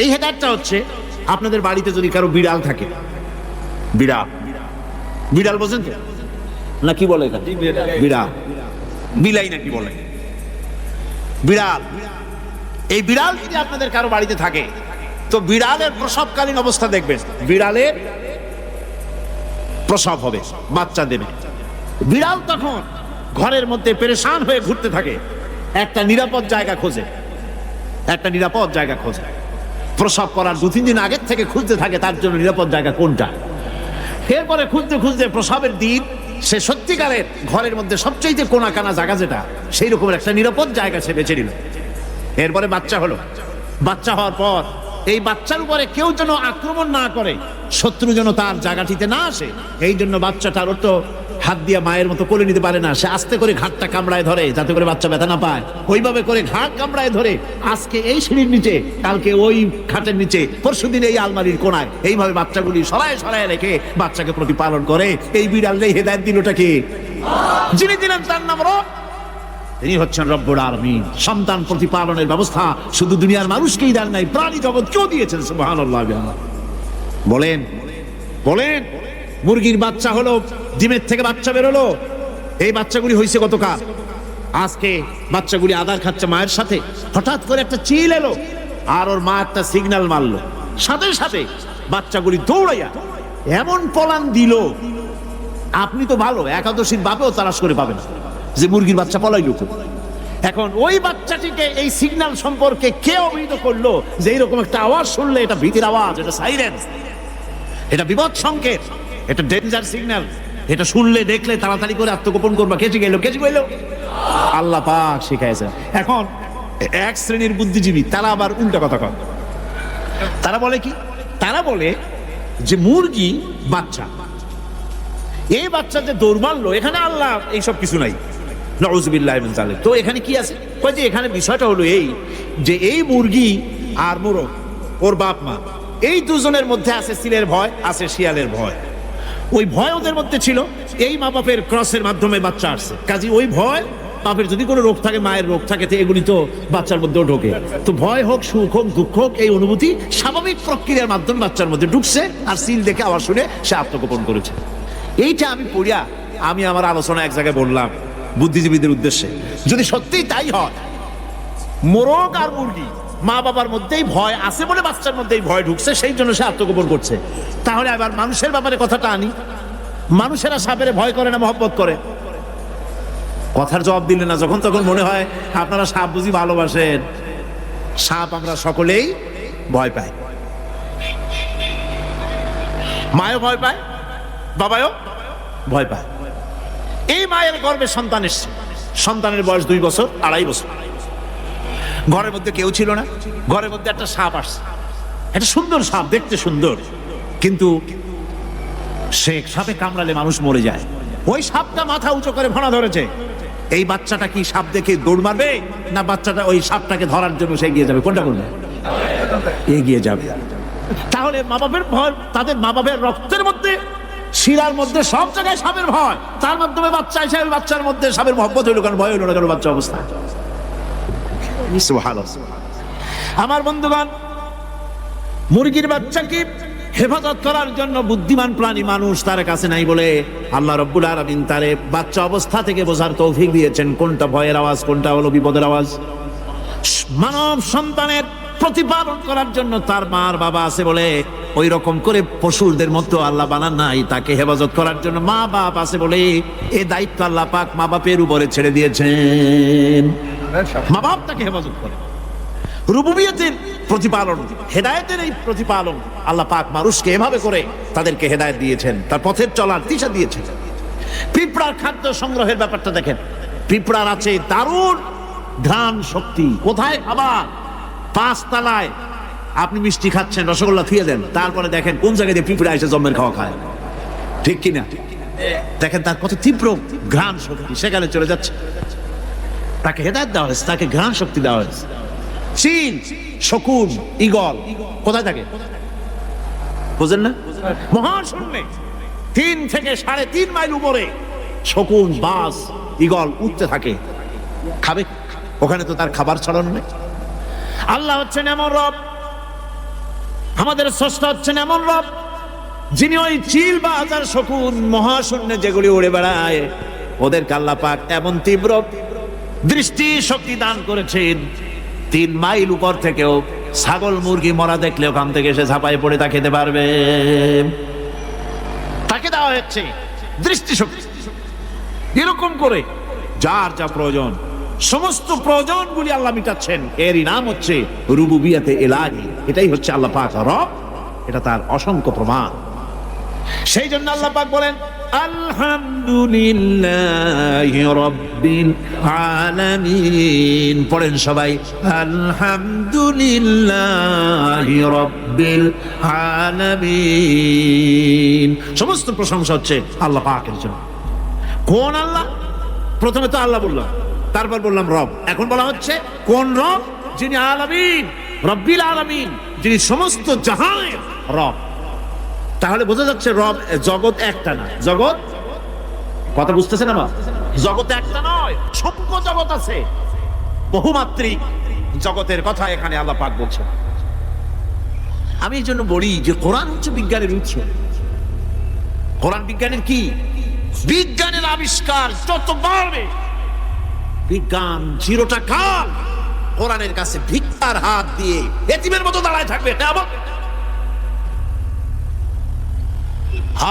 এই হেদায়েতটা হচ্ছে, আপনাদের বাড়িতে যদি কারো বিড়াল থাকে, বিড়াল, বিড়াল বোঝেন তো না? কি বলে এটা? বিড়াল, বিলাই নাকি বলে? বিড়াল। এই বিড়াল যদি আপনাদের কারো বাড়িতে থাকে, তো বিড়ালের প্রসবকালীন অবস্থা দেখবেন, বিড়ালের প্রসব হবে, বাচ্চা দেবে। বিড়াল তখন ঘরের মধ্যে পেরেশান হয়ে ঘুরতে থাকে, একটা নিরাপদ জায়গা খোঁজে, একটা নিরাপদ জায়গা খোঁজে। প্রসব করার 2-3 দিন আগের থেকে খুঁজতে থাকে তার জন্য নিরাপদ জায়গা কোনটা। এরপরে খুঁজতে খুঁজতে প্রসবের দিন সে সত্যিকারের ঘরের মধ্যে সবচেয়ে কোনা কানা জায়গা যেটা, সেই রকমের একটা নিরাপদ জায়গা সে বেছে নিল। এরপরে বাচ্চা হলো। বাচ্চা হওয়ার পর এই বাচ্চার উপরে কেউ যেন আক্রমণ না করে, শত্রু যেন তার জায়গাটিতে না আসে, এই জন্য বাচ্চাটার তো হাত দিয়ে মায়ের মতো কোলে নিতে পারে না, সে আস্তে করে ঘাটটা কামড়ায় ধরে যাতে করে বাচ্চা ব্যথা না পায়। ওইভাবে করে ঘাট কামড়ায় ধরে আজকে এই সিঁড়ির নিচে, কালকে ওই খাটের নিচে, পরশুদিন এই আলমারির কোনায়, এইভাবে বাচ্চাগুলি সরায় সরায় রেখে বাচ্চাকে প্রতিপালন করে। এই বিড়াল হেদায়েত দিলটা কি? যিনি দিলেন তার নাম রব, তিনি হচ্ছেন রব্বুল আলামিন। সন্তান প্রতিপালনের ব্যবস্থা শুধু দুনিয়ার মানুষকেই দেন নাই, প্রাণী জগৎকেও দিয়েছেন। সুবহানাল্লাহ। বলেন বলেন, মুরগির বাচ্চা হলো, ডিমের থেকে বাচ্চা বেরোলো, এই বাচ্চাগুলি হয়েছে গতকাল, আজকে বাচ্চাগুলি আদার খাচ্ছে মায়ের সাথে। হঠাৎ করে একটা চিল এলো আর ওর মা একটা সিগন্যাল মারলো, সাথে সাথে বাচ্চাগুলি দৌড়াইয়া এমন পলান দিল, আপনি তো ভালো একাদশীর বাপেও তালাশ করে পাবেন যে মুরগির বাচ্চা পলাইলো। এখন ওই বাচ্চাটিকে এই সিগন্যাল সম্পর্কে কে অবহিত করলো যে এইরকম একটা আওয়াজ শুনলে এটা ভীতির আওয়াজ, এটা সাইরেন, এটা বিপদ সংকেত, এটা ডেঞ্জার সিগন্যাল, এটা শুনলে দেখলে তাড়াতাড়ি করে আত্মগোপন করবা। কে শিখাইলো? কে শিখাইলো? আল্লাহ পাক শিখাইছে। এখন এক শ্রেণীর বুদ্ধিজীবী তারা আবার উল্টা কথা কয়। তারা বলে কি? তারা বলে যে মুরগি বাচ্চা, এই বাচ্চা যে দৌড় মারলো, এখানে আল্লাহ এইসব কিছু নাই, নাউযুবিল্লাহি মিন যালিক। তো এখানে কি আছে? কয় যে এখানে বিষয়টা হলো এই যে এই মুরগি আর মোরগ, ওর বাপ মা, এই দুজনের মধ্যে আছে সিলের ভয়, আছে শিয়ালের ভয়। ওই ভয় ওদের মধ্যে ছিল, এই মা বাপের ক্রসের মাধ্যমে বাচ্চা আসছে, কাজে ওই ভয়, বাপের যদি কোনো রোগ থাকে, মায়ের রোগ থাকে, তো এগুলি তো বাচ্চার মধ্যেও ঢোকে। তো ভয় হোক, সুখ হোক, দুঃখ হোক, এই অনুভূতি স্বাভাবিক প্রক্রিয়ার মাধ্যমে বাচ্চার মধ্যে ঢুকছে, আর সিল দেখে আওয়াজ শুনে সে আত্মগোপন করেছে। এইটা আমি পড়িয়া আমি আমার আলোচনা এক জায়গায় বললাম বুদ্ধিজীবীদের উদ্দেশ্যে, যদি সত্যিই তাই হয়, মোরগ আর মুরগি মা বাবার মধ্যেই ভয় আছে বলে বাচ্চার মধ্যেই ভয় ঢুকছে, সেই জন্য সে আত্মগোপন করছে, তাহলে আবার মানুষের ব্যাপারে কথাটা আনি। মানুষেরা সাপের ভয় করে না মহব্বত করে? কথার জবাব দিলে না, যখন তখন মনে হয় আপনারা সাপ বুঝি ভালোবাসেন। সাপ আমরা সকলেই ভয় পাই, মায়ও ভয় পায়, বাবাও ভয় পায়। এই মায়ের গর্ভে সন্তান এসছে, সন্তানের বয়স 2 বছর, 2.5 বছর, ঘরের মধ্যে কেউ ছিল না, ঘরের মধ্যে একটা সাপ আসছে, একটা সুন্দর সাপ, দেখতে সুন্দর, কিন্তু সে সাপে কামড়ালে মানুষ মরে যায়। ওই সাপটা মাথা উঁচু করে ভাড়া ধরেছে। এই বাচ্চাটা কি সাপ দেখে দৌড় মারবে, না বাচ্চাটা ওই সাপটাকে ধরার জন্য সে এগিয়ে যাবে? কোনটা করবে? এগিয়ে যাবে। তাহলে মা বাপের ভয়, তাদের মা বাপের রক্তের মধ্যে, শিরার মধ্যে, সব জায়গায় সাপের ভয়, তার মাধ্যমে বাচ্চা এসে বাচ্চার মধ্যে সাপের মহব্বত হইল, কারণ ভয় হইল না, কারণ বাচ্চা অবস্থা। আমার বন্ধুগণ, মুরগির বাচ্চাকে হেফাজত করার জন্য বুদ্ধিমান প্রাণী মানুষ তার কাছে নাই বলে আল্লাহ রব্বুল আলামিন তারে বাচ্চা অবস্থা থেকে বোঝার তৌফিক দিয়েছেন কোনটা ভয়ের আওয়াজ, কোনটা হলো বিপদের আওয়াজ। মানব সন্তানের প্রতিপালন করার জন্য তার মার বাবা আছে বলে ওই রকম করে পশুদের মতো আল্লাহ বানান নাই, তাকে হেফাজত করার জন্য মা বাপ আছে বলে এই দায়িত্ব আল্লাহ পাক মা বাপের উপরে ছেড়ে দিয়েছেন। মা বাপ তাকে হেফাজত করে। রুবুবিয়তের প্রতিপালন, হেদায়েতের এই প্রতিপালন আল্লাহ পাক মানুষকে এভাবে করে তাদেরকে হেদায়েত দিয়েছেন, তার পথের চলার দিশা দিয়েছেন। পিঁপড়ার খাদ্য সংগ্রহের ব্যাপারটা দেখেন, পিঁপড়ার আছে দারুণ ঘ্রাণ শক্তি। কোথায় খাবার? 5 তলায় আপনি মিষ্টি খাচ্ছেন, রসগোল্লা থুয়ে দেন, তারপরে দেখেন কোন জায়গায় দিয়ে পিঁপড়া এসে জন্মের খাওয়া খায়, ঠিক কিনা? দেখেন তার কত তীব্র ঘ্রাণ শক্তি, সেখানে চলে যাচ্ছে। তাকে হেদায়েত দেওয়া হয়েছে, তাকে ঘ্রাণ শক্তি দেওয়া হয়েছে। চিল, শকুন, ঈগল কোথায় থাকে বুঝেন না? মহাশূন্যে 3 থেকে 3.5 মাইল উপরে শকুন, বাজ, ঈগল উঠতে থাকে, খাবে, ওখানে তো তার খাবার ছড়ানো নেই। আল্লাহ হচ্ছেন এমন রব, আমাদের স্রষ্টা হচ্ছেন এমন রব, যিনি ওই চিল, বাজ আর শকুন মহাশূন্যে যেগুলি উড়ে বেড়ায়, ওদেরকে আল্লাহ পাক এমন তীব্র দৃষ্টি শক্তি দান করেছেন, 3 মাইল উপর থেকেও ছাগল মুরগি মরা দেখলে ওখান থেকে সে ঝাঁপায় পড়ে তা খেতে পারবে। তাকে দেওয়া হচ্ছে দৃষ্টিশক্তি। এরকম করে যার যা প্রয়োজন, সমস্ত প্রয়োজনগুলি আল্লাহ মিটাচ্ছেন। এরই নাম হচ্ছে রুবুবিয়াতে ইলাহি। এটাই হচ্ছে আল্লাহ পাক রব, এটা তার অসংখ্য প্রমাণ। সেই জন্য আল্লাহ পাক বলেন আলহামদুলিল্লাহি রাব্বিল আলামিন। পড়েন সবাই, আলহামদুলিল্লাহি রাব্বিল আলামিন। সমস্ত প্রশংসা হচ্ছে আল্লাহ পাকের জন্য। কোন আল্লাহ? প্রথমে তো আল্লাহ বললাম, তারপর বললাম রব, এখন বলা হচ্ছে কোন রব? যিনি আলামিন, রব্বিল আলামিন, যিনি সমস্ত জাহানের রব। তাহলে বোঝা যাচ্ছে রব, জগৎ একটা না, জগৎ কথা বুঝতেছেন আমার? জগতে একটা নয়, অসংখ্য জগৎ আছে, বহুমাত্রিক জগতের কথা এখানে আল্লাহ পাক বলছেন। আমি এই জন্য বলি যে কোরআন হচ্ছে বিজ্ঞানের উৎস। কোরআন বিজ্ঞানের কি? বিজ্ঞানের আবিষ্কার যত বাড়বে, বিজ্ঞান চিরটা কাল কোরআনের কাছে ভিক্ষার হাত দিয়ে এতিমের মতো দাঁড়ায় থাকবে।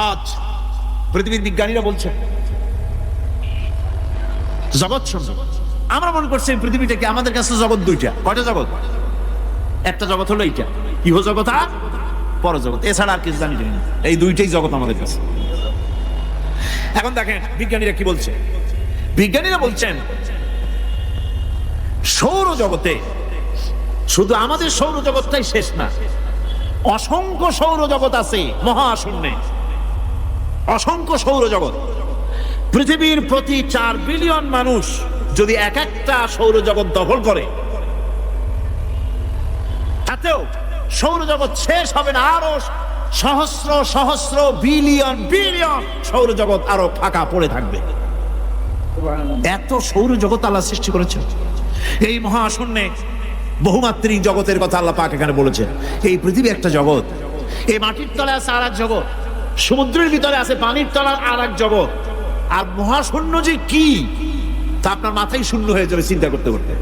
আজ পৃথিবীর বিজ্ঞানীরা বলছে জগৎ সম্ভব। আমরা মনে করছি পৃথিবীটাকে, আমাদের কাছে জগৎ দুইটা। কয়টা জগৎ? একটা জগৎ হলো এইটা, ইহ জগৎ আর পরজগৎ, এছাড়া আর কিছু জানি না। এই দুইটাই জগৎ আমাদের কাছে। এখন দেখেন বিজ্ঞানীরা কি বলছে। বিজ্ঞানীরা বলছেন সৌরজগতে শুধু আমাদের সৌরজগৎটাই শেষ না, অসংখ্য সৌরজগৎ আছে মহাশূন্যে, অসংখ্য সৌরজগৎ। পৃথিবীর প্রতি 4 বিলিয়ন মানুষ যদি এক একটা সৌরজগৎ দখল করে, তাতেও সৌরজগৎ শেষ হবে না। আরো সহস্র সহস্র বিলিয়ন বিলিয়ন সৌরজগৎ আরো ফাঁকা পড়ে থাকবে। এত সৌরজগৎ আল্লাহ সৃষ্টি করেছেন। এই মহাশূন্যে বহুমাত্রিক জগতের কথা আল্লাহ পাক এখানে বলেছেন। এই পৃথিবী একটা জগৎ, এই মাটির তলে আছে আর এক জগৎ, সমুদ্রের ভিতরে আছে পানির তলার আর এক জগৎ। আর মহাশূন্য যে কি তা আপনার মাথায় শূন্য হয়ে যাবে চিন্তা করতে করতে।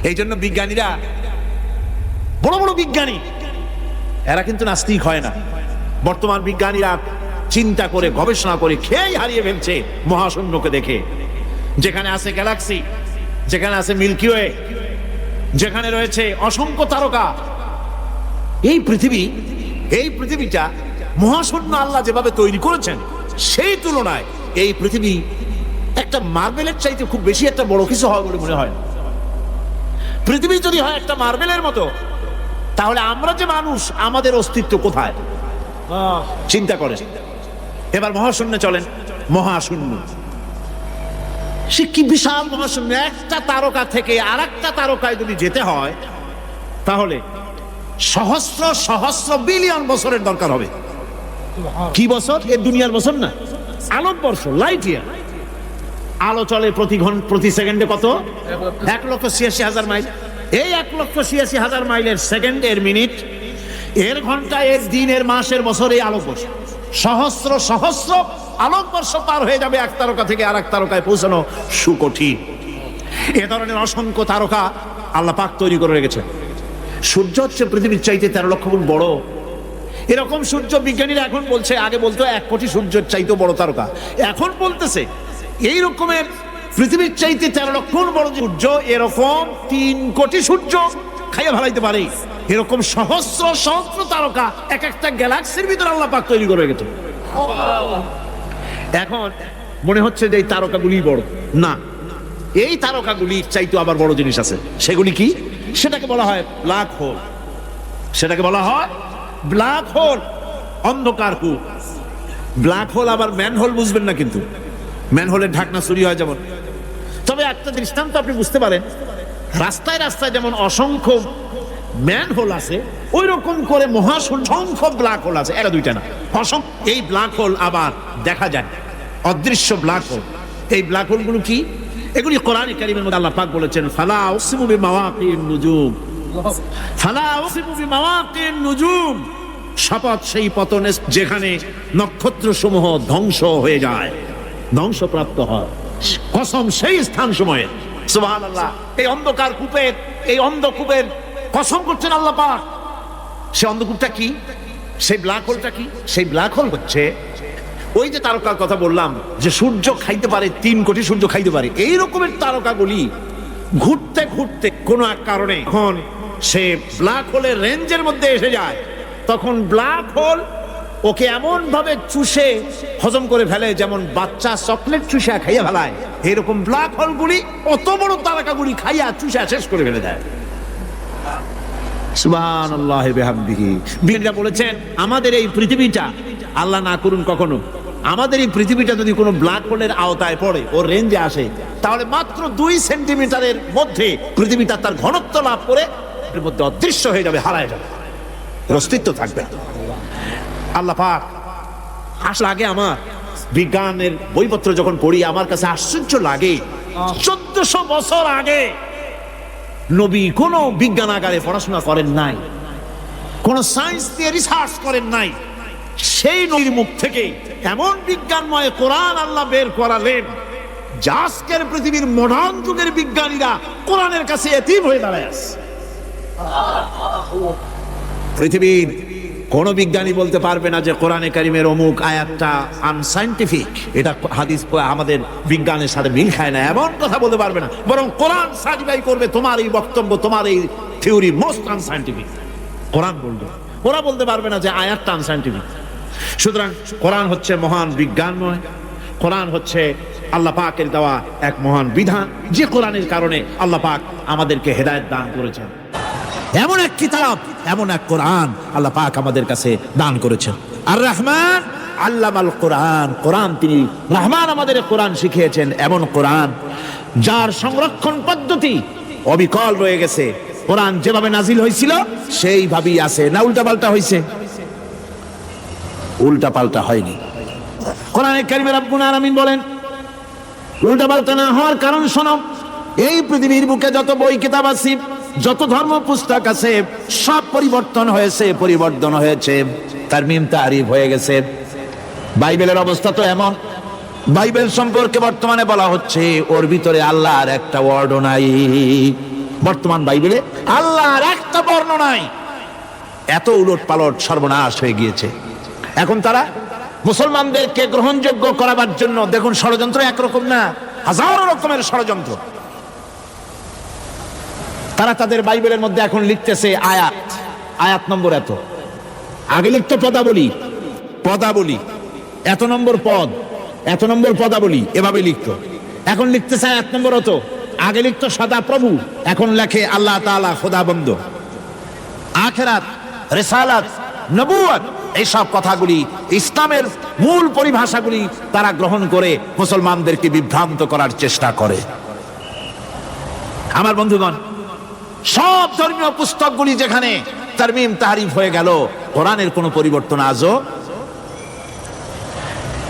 এই জন্য বিজ্ঞানীরা, বড় বড় বিজ্ঞানী, এরা কিন্তু নাস্তিক হয় না। বর্তমান বিজ্ঞানীরা চিন্তা করে গবেষণা করে খেয়ে হারিয়ে ফেলছে মহাশূন্যকে দেখে। যেখানে আছে গ্যালাক্সি, যেখানে আছে মিল্কি ওয়ে, যেখানে রয়েছে অসংখ্য তারকা, এই পৃথিবীটা মহাশূন্য আল্লাহ যেভাবে তৈরি করেছেন সেই তুলনায় এই পৃথিবী একটা মার্বেলের চাইতে খুব বেশি একটা বড় কিছু হয় বলে মনে হয়। পৃথিবী যদি হয় একটা মার্বেলের মতো, তাহলে আমরা যে মানুষ, আমাদের অস্তিত্ব কোথায় চিন্তা করেন। এবার মহাশূন্যে চলেন। মহাশূন্য সে কি বিশাল মহাশূন্য। একটা তারকা থেকে আর একটা তারকায় যদি যেতে হয় তাহলে সহস্র সহস্র বিলিয়ন বছরের দরকার হবে। কি বছর? এ দুনিয়ার বছর না, আলোকবর্ষ, লাইট ইয়ার। আলো চলে প্রতি সেকেন্ডে কত? 1,86,000 মাইল। এই 1,86,000 মাইলের সেকেন্ড, এর মিনিট, এর ঘন্টা, এর দিন, এর মাস, এর বছর, এই আলোকবর্ষ সহস্র সহস্র আলোকবর্ষ পার হয়ে যাবে এক তারকা থেকে আর এক তারকায় পৌঁছানো সুকঠিন। এ ধরনের অসংখ্য তারকা আল্লাহ পাক তৈরি করে রেখেছেন। সূর্য হচ্ছে পৃথিবীর চাইতে 13 লক্ষ গুণ বড়। এরকম সূর্য বিজ্ঞানীরা এখন বলছে, আগে বলতো 1 কোটি সূর্যের চাইতে বড় তারকা, এখন বলতেছে এই রকমের পৃথিবীর চাইতে 13 লক্ষ গুণ বড় সূর্য, এরকম 3 কোটি সূর্য খাইয়া ফেলাইতে পারে। এরকম সহস্র সহস্র তারকা এক একটা গ্যালাক্সির ভিতরে আল্লাহ পাক তৈরি করে গেছে। এখন মনে হচ্ছে যে এই তারকাগুলি বড় না, এই তারকাগুলির চাইতে আবার বড় জিনিস আছে। সেগুলি কি? সেটাকে বলা হয় ব্ল্যাক হোল। সেটাকে বলা হয় ব্ল্যাক হোল, অন্ধকার কূপ। ব্ল্যাক হোল আবার ম্যান হোল বুঝবেন না, কিন্তু ম্যান হোলের ঢাকনা চুরি হয় যেমন। তবে একটা দৃষ্টান্ত আপনি বুঝতে পারেন, রাস্তায় রাস্তায় যেমন অসংখ্য ম্যান হোল আছে, ওই রকম করে মহাশূন্য অসংখ্য ব্ল্যাক হোল আছে, একটা দুইটা না, অসংখ্য। এই ব্ল্যাক হোল আবার দেখা যায়, অদৃশ্য ব্ল্যাক হোল। এই ব্ল্যাক হোলগুলো কি? এগুলি কোরআন কারীমের মধ্যে আল্লাহ পাক বলেছেন, ফালা উকসিমু বিমাওয়াকিন নুজুম, ফালা উকসিমু বিমাওয়াকিন নুজুম, শপথ সেই পতনে যেখানে নক্ষত্র সমূহ ধ্বংস হয়ে যায়, ধ্বংসপ্রাপ্ত হয়, কসম সেই স্থান সময়ের। সুবহানাল্লাহ। এই অন্ধকার কূপের, এই অন্ধকূপের কসম করছেন আল্লাহ পাক। সেই অন্ধকূপটা কি? সেই ব্ল্যাক হোলটা কি? সেই ব্ল্যাক হোল হচ্ছে ওই যে তারকার কথা বললাম যে সূর্য খাইতে পারে, 3 কোটি সূর্য খাইতে পারে, এই রকমের তারকাগুলি ঘুরতে ঘুরতে কোন এক কারণে যখন সে ব্ল্যাক হোলের রেঞ্জের মধ্যে এসে যায়, তখন ব্ল্যাক হোল ওকে এমন ভাবে চুষে হজম করে ফেলে যেমন বাচ্চা চকলেট চুষে খাইয়া ফেলায়। এরকম ব্ল্যাক হোলগুলি অত বড় তারকাগুলি খাইয়া চুষে শেষ করে ফেলে দেয়। সুবহানাল্লাহি বিহামদিহি। বিজ্ঞানীরা বলেছেন আমাদের এই পৃথিবীটা, আল্লাহ না করুন কখনো, আমাদের এই পৃথিবীটা যদি কোনো ব্ল্যাক হোলের আওতায় পড়ে, ওর রেঞ্জে আসে, তাহলে মাত্র 2 সেন্টিমিটারের মধ্যে পৃথিবীটা তার ঘনত্ব লাভ করে এর মধ্যে অদৃশ্য হয়ে যাবে, হারায় যাবে, অস্তিত্ব থাকবে না। আল্লাহ পাক আসলে আগে আমার বিজ্ঞানের বইপত্র যখন পড়ি আমার কাছে আশ্চর্য লাগে, 1400 বছর আগে নবী কোনো বিজ্ঞানাগারে পড়াশোনা করেন নাই, কোন সায়েন্স দিয়ে রিসার্চ করেন নাই। সেই নবীর মুখ থেকে এমন বিজ্ঞানময় কোরআন আল্লাহ বের করালেন, যা আজকের পৃথিবীর মডার্ন যুগের বিজ্ঞানীরা কোরআনের কাছে এতিম হয়ে দাঁড়ায় আছে। পৃথিবীর কোন বিজ্ঞানী বলতে পারবে না যে কোরআনে কারিমের অমুক আয়াতটা আনসাইন্টিফিক, এটা হাদিস আমাদের বিজ্ঞানের সাথে মিল খায় না, এমন কথা বলতে পারবে না। বরং কোরআন সার্টিফাই করবে তোমার এই বক্তব্য, তোমার এই থিওরি মোস্ট আনসাইন্টিফিক। কোরআন বলবে, ওরা বলতে পারবে না যে আয়াতটা আনসাইন্টিফিক। সুতরাং কোরআন হচ্ছে মহান বিজ্ঞানময়, কোরআন হচ্ছে আল্লাহ পাকের দেওয়া এক মহান বিধান, যে কোরআনের কারণে আল্লাহ পাক আমাদেরকে হেদায়েত দান করেছেন। এমন এক কিতাব, এমন এক কোরআন আল্লাহ পাক আমাদের কাছে দান করেছেন। আর রহমান আল্লামাল কোরআন, কোরআন তিনি রহমান আমাদের কোরআন শিখিয়েছেন, এমন কোরআন যার সংরক্ষণ পদ্ধতি অবিকল রয়ে গেছে। কোরআন যেভাবে নাজিল হয়েছিল সেইভাবেই আছে, না উল্টা পাল্টা হয়েছে? উল্টা পাল্টা হয়নি। কোরআনে কারিমে রব্বুল আলামিন বলেন, উল্টা পাল্টা না হওয়ার কারণ শোনো, এই পৃথিবীর বুকে যত বই কিতাব আছে, যত ধর্ম পুস্তক আছে, সব পরিবর্তন হয়েছে, পরিবর্তন হয়েছে, তারমিম তারিফ হয়ে গেছে। বাইবেলের অবস্থা তো এমন, বাইবেল সম্পর্কে বর্তমানে বলা হচ্ছে ওর ভিতরে আল্লাহর একটা ওয়ার্ডও নাই। বর্তমান বাইবেলে আল্লাহর একটা বর্ণ নাই। এত উলট পালট সর্বনাশ হয়ে গিয়েছে। এখন তারা মুসলমানদেরকে গ্রহণযোগ্য করাবার জন্য দেখুন, ষড়যন্ত্র একরকম না, হাজারো রকমের ষড়যন্ত্র। তারা তাদের বাইবেলের মধ্যে এখন লিখতেছে আয়াত, আয়াত নম্বর এত, আগে লিখতো পদাবলী, পদাবলী এত নম্বর পদ, এত নম্বর পদাবলী, এভাবে লিখতো। এখন লিখতেছে আয়াত নম্বর অত, আগে লিখতো সদা প্রভু, এখন লেখে আল্লাহ তাআলা খোদাবন্দ। আখিরাত, রিসালাত, নবুয়ত, এইসব কথাগুলি ইসলামের মূল পরিভাষাগুলি তারা গ্রহণ করে মুসলমানদেরকে বিভ্রান্ত করার চেষ্টা করে। আমার বন্ধুগণ, সব ধর্মীয় পুস্তকগুলি যেখানে তারমিম তারিফ হয়ে গেল, কোরআনের কোনো পরিবর্তন আজও।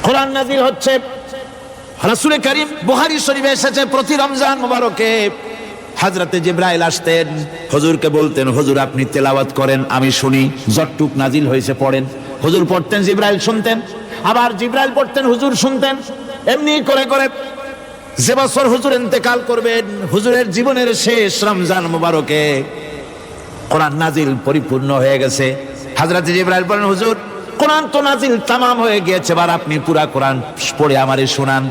কোরআন নাযিল হচ্ছে, রাসূল করিম বুখারী শরীফে এসেছে, প্রতি রমজান মুবারকে হযরতে জিবরাইল আসতেন, হুজুরকে বলতেন হুজুর আপনি তেলাওয়াত করেন, আমি শুনি, যতটুক নাজিল হয়েছে পড়েন। হুজুর পড়তেন, জিবরাইল শুনতেন, আবার জিবরাইল পড়তেন, হুজুর শুনতেন। এমনি করে করে যে বছর হুজুর ইন্তেকাল করবেন, হুজুরের জীবনের শেষ রমজান মুবারকে কোরআন নাজিল পরিপূর্ণ হয়ে গেছে। হযরত জিবরাইল বলেন হুজুর কোরআন তো নাজিল তামাম হয়ে গিয়েছে, এবার আপনি পুরা কোরআন পড়ে আমারে শোনান।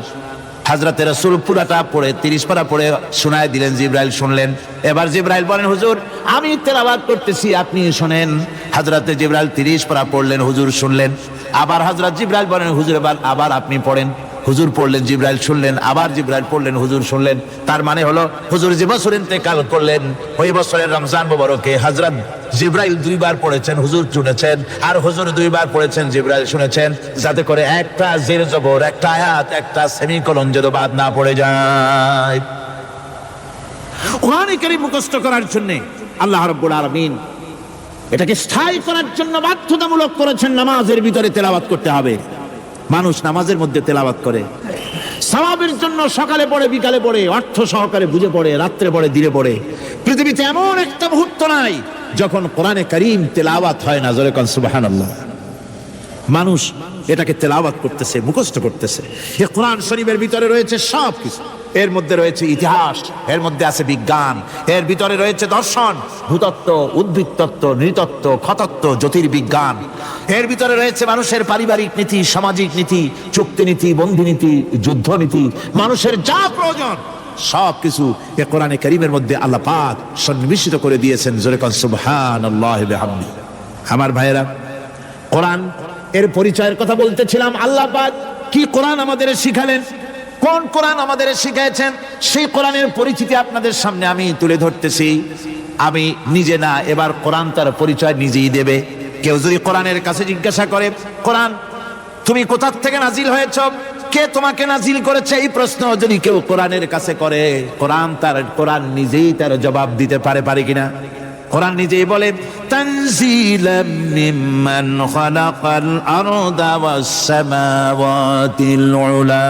হযরত রাসূল পুরাটা পড়ে 30 পারা পড়ে শোনায় দিলেন, জিবরাইল শুনলেন। এবার জিবরাইল বলেন হুজুর আমি তেলাওয়াত করতেছি, আপনি শুনেন। হযরত জিবরাইল 30 পারা পড়লেন, হুজুর শুনলেন। আবার হযরত জিবরাইল বলেন হুজুর এবার আবার আপনি পড়েন। হুজুর পড়লেন, জিবরাইল শুনলেন, আবার জিবরাইল পড়লেন, হুজুর শুনলেন। তার মানে হলো হুজুর যে বছর ইন্তেকাল করলেন ওই বছরের রমজান মুবারকে হযরত জিবরাইল 2 বার পড়েছেন, হুজুর শুনেছেন, আর হুজুর 2 বার পড়েছেন, জিবরাইল শুনেছেন, যাতে করে একটা জের জবর, একটা আয়াত, একটা সেমিকোলন যেন বাদ না পড়ে যায়। কোরআন কারীম মুখস্থ করার জন্য আল্লাহ রাব্বুল আলামিন এটাকে স্থায়ী করার জন্য বাধ্যতামূলক করেছেন, নামাজের ভিতরে তেলাওয়াত করতে হবে। মানুষ নামাজের মধ্যে তেলাওয়াত করে সওয়াবের জন্য, সকালে পড়ে, বিকালে পড়ে, অর্থ সহকারে বুঝে পড়ে, রাত্রে পড়ে, দিনে পড়ে। পৃথিবীতে এমন একটা মুহূর্ত নাই যখন কোরআনে কারীম তেলাওয়াত হয় না। জোরে কোন সুবহানাল্লাহ। মানুষ এটাকে তেলাওয়াত করতেছে, মুখস্থ করতেছে। এই কোরআন শরীফের ভিতরে রয়েছে সব কিছু। এর মধ্যে রয়েছে ইতিহাস, এর মধ্যে আছে বিজ্ঞান, এর ভিতরে রয়েছে দর্শন, ভূতত্ত্ব, উদ্ভিদ তত্ত্ব, নৃতত্ত্ব, খতত্ত্ব, জ্যোতির্বিজ্ঞান। এর ভিতরে রয়েছে মানুষের পারিবারিক নীতি, সামাজিক নীতি, চুক্তি নীতি, বন্ধু নীতি, যুদ্ধ নীতি, মানুষের যা প্রয়োজন সব কিছু এই কোরআনে কারীমের মধ্যে আল্লাহ পাক সন্নিবেশিত করে দিয়েছেন। জোরে কোন সুবহানাল্লাহি ওয়া বিহামদিহি। আমার ভাইয়েরা, কোরআন এর পরিচয়ের কথা বলতেছিলাম। আল্লাহ পাক কি কোরআন আমাদের শিখালেন, কোন কোরআন আমাদের শিখাইছেন, সেই কোরআনের পরিচিতি আপনাদের সামনে আমি তুলে ধরতেছি। আমি নিজে না, এবার কোরআন তার পরিচয় নিজেই দেবে। কেউ যদি কোরআনের কাছে জিজ্ঞাসা করে কোরআন তুমি কোথা থেকে নাজিল হয়েছ, কে তোমাকে নাজিল করেছে, এই প্রশ্ন যদি কেউ কোরআনের কাছে করে, কোরআন নিজেই তার জবাব দিতে পারে কিনা? কোরআন নিজেই বলে তানজিলাম মিম্মান খালাকাল আরদা ওয়াস সামাওয়াতিল উলা।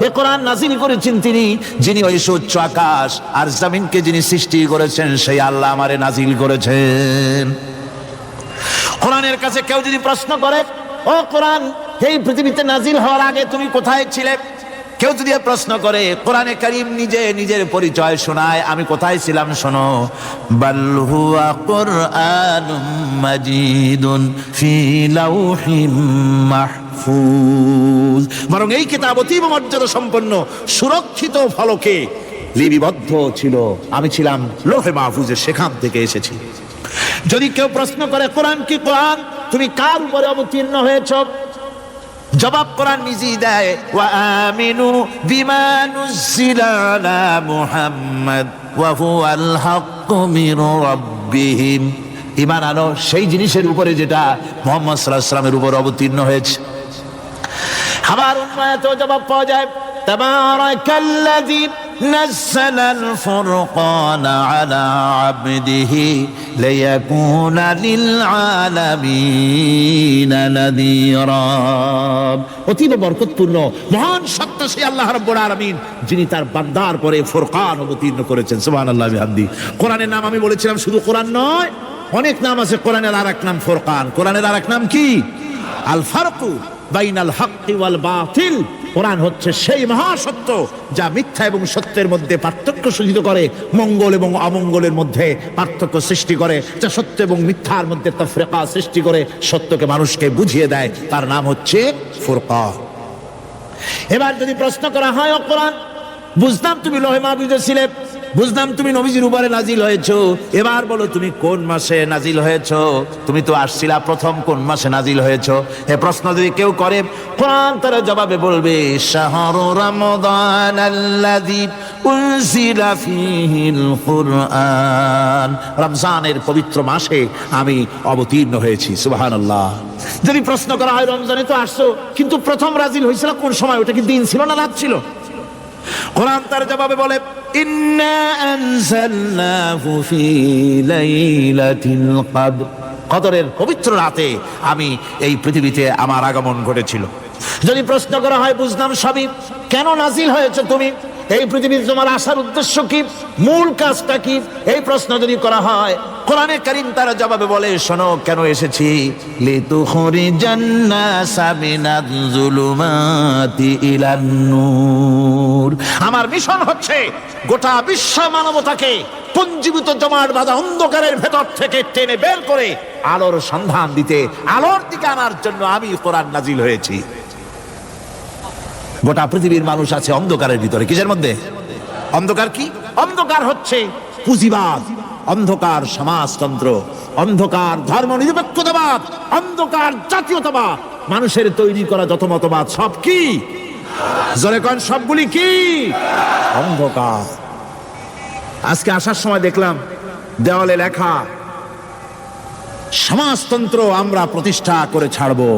এ কোরআন নাযিল করেছেন তিনি, যিনি ওই উচ্চ আকাশ আর জমিনকে যিনি সৃষ্টি করেছেন, সেই আল্লাহ আমারে নাযিল করেছেন। কোরআনের কাছে কেউ যদি প্রশ্ন করে, ও কোরআন, এই পৃথিবীতে নাযিল হওয়ার আগে তুমি কোথায় ছিলে? কেউ যদি প্রশ্ন করে, কোরআনে কারীম নিজে নিজের পরিচয় শোনায়, আমি কোথায় ছিলাম শোনো। বাল হুয়া কুরআনুম মাজিদুন ফি লাউহিম মাহফুজ। বরং এই কিতাব অতীব মর্যাদা সম্পন্ন সুরক্ষিত ফলকে লিপিবদ্ধ ছিল, আমি ছিলাম লৌহে মাহফুজে, সেখান থেকে এসেছি। যদি কেউ প্রশ্ন করে, কোরআন কি কোরআন, তুমি কার উপরে অবতীর্ণ হয়েছ? জবাব কোরআন নিজেই দেয়, ওয়া আমিনু বিমা নুজিলা আলা মুহাম্মাদ ওয়া হুয়াল হাক্কু মির রাব্বিহিম। ঈমান আনো সেই জিনিসের উপরে যেটা মুহাম্মদ সাল্লাল্লাহু আলাইহি ওয়াসাল্লামের উপর অবতীর্ণ হয়েছে। আবার অন্য আয়াতেও জবাব পাওয়া যায়, তাবারাকাল্লাযী নাযালাল ফুরকানা আলা আবদিহি লিয়াকুনা লিল আলামিনা নাযীরা। অতীব বরকতপূর্ণ মহান সত্তা সেই আল্লাহ রাব্বুল আলামিন, যিনি তার বান্দার পরে ফুরকান অবতীর্ণ করেছেন। সুবহানাল্লাহি ওয়া বিহামদিহি। কোরআনের নাম আমি বলেছিলাম শুধু কোরআন নয়, অনেক নাম আছে। কোরআনের আরেক নাম ফুরকান। কোরআনের আরেক নাম কি? আল ফারকু বাইনাল হাক্কি ওয়াল বাতিল। কোরআন হচ্ছে সেই মহাসত্য যা মিথ্যা এবং সত্যের মধ্যে পার্থক্য সূচিত করে, মঙ্গল এবং অমঙ্গলের মধ্যে পার্থক্য সৃষ্টি করে, যা সত্য এবং মিথ্যার মধ্যে তাফরিকা সৃষ্টি করে, সত্যকে মানুষকে বুঝিয়ে দেয়। তার নাম হচ্ছে ফুরকান। এবার যদি প্রশ্ন করা হয়, ও কোরআন, বুঝলাম তুমি লৌহে মাহফুজে ছিলে, বুঝলাম তুমি নবীজির উপরে নাজিল হয়েছো, এবার বলো তুমি কোন মাসে নাজিল হয়েছো? তুমি তো আসছিলা প্রথম, কোন মাসে নাজিল হয়েছো? এ প্রশ্ন যদি কেউ করে, কোরআন তার জবাবে বলবে, শাহরু রমাদান আল্লাযী উনজিলা ফীহিল কুরআন। রমজানের পবিত্র মাসে আমি অবতীর্ণ হয়েছি। সুবহানাল্লাহ। যদি প্রশ্ন করা হয়, রমজানে তো আসছো, কিন্তু প্রথম নাজিল হয়েছিল কোন সময়? ওটা কি দিন ছিল না রাত ছিল? কোরআন তার জবাবে বলে, ইন্না আনজালনাহু ফি লাইলাতিল কদর। কদরের পবিত্র রাতে আমি এই পৃথিবীতে আমার আগমন ঘটেছিল। যদি প্রশ্ন করা হয়, বুঝলাম সবই, কেন নাজিল হয়েছে তুমি? এই পৃথিবীতে তোমার আসার উদ্দেশ্য কি? মূল কাজটা কি? এই প্রশ্ন যদি করা হয়, কোরআনে কারীম তার জবাবে বলে, শোনো কেন এসেছি। লিতুখরিজান নাসা মিনাজ যুলুমাতি ইলান নূর। আমার মিশন হচ্ছে গোটা বিশ্ব মানবতাকে পঞ্জীভূত জমাট বাঁধা অন্ধকারের ভেতর থেকে টেনে বের করে আলোর সন্ধান দিতে, আলোর দিকে আনার জন্য আমি কোরআন নাজিল হয়েছি। গোটা পৃথিবীর মানুষ আছে অন্ধকারের ভিতরে। কিসের মধ্যে? অন্ধকার কি? অন্ধকার হচ্ছে পুঁজিবাদ, অন্ধকার সমাজতন্ত্র, অন্ধকার ধর্ম নিরপেক্ষতাবাদ, অন্ধকার জাতীয়তাবাদ। মানুষের তৈরি করা যত মতবাদ সব কি? জোরে কোন, সবগুলি কি? অন্ধকার। আজকে আসার সময় দেখলাম দেওয়ালে লেখা, সমাজতন্ত্র আমরা প্রতিষ্ঠা করে ছাড়বো।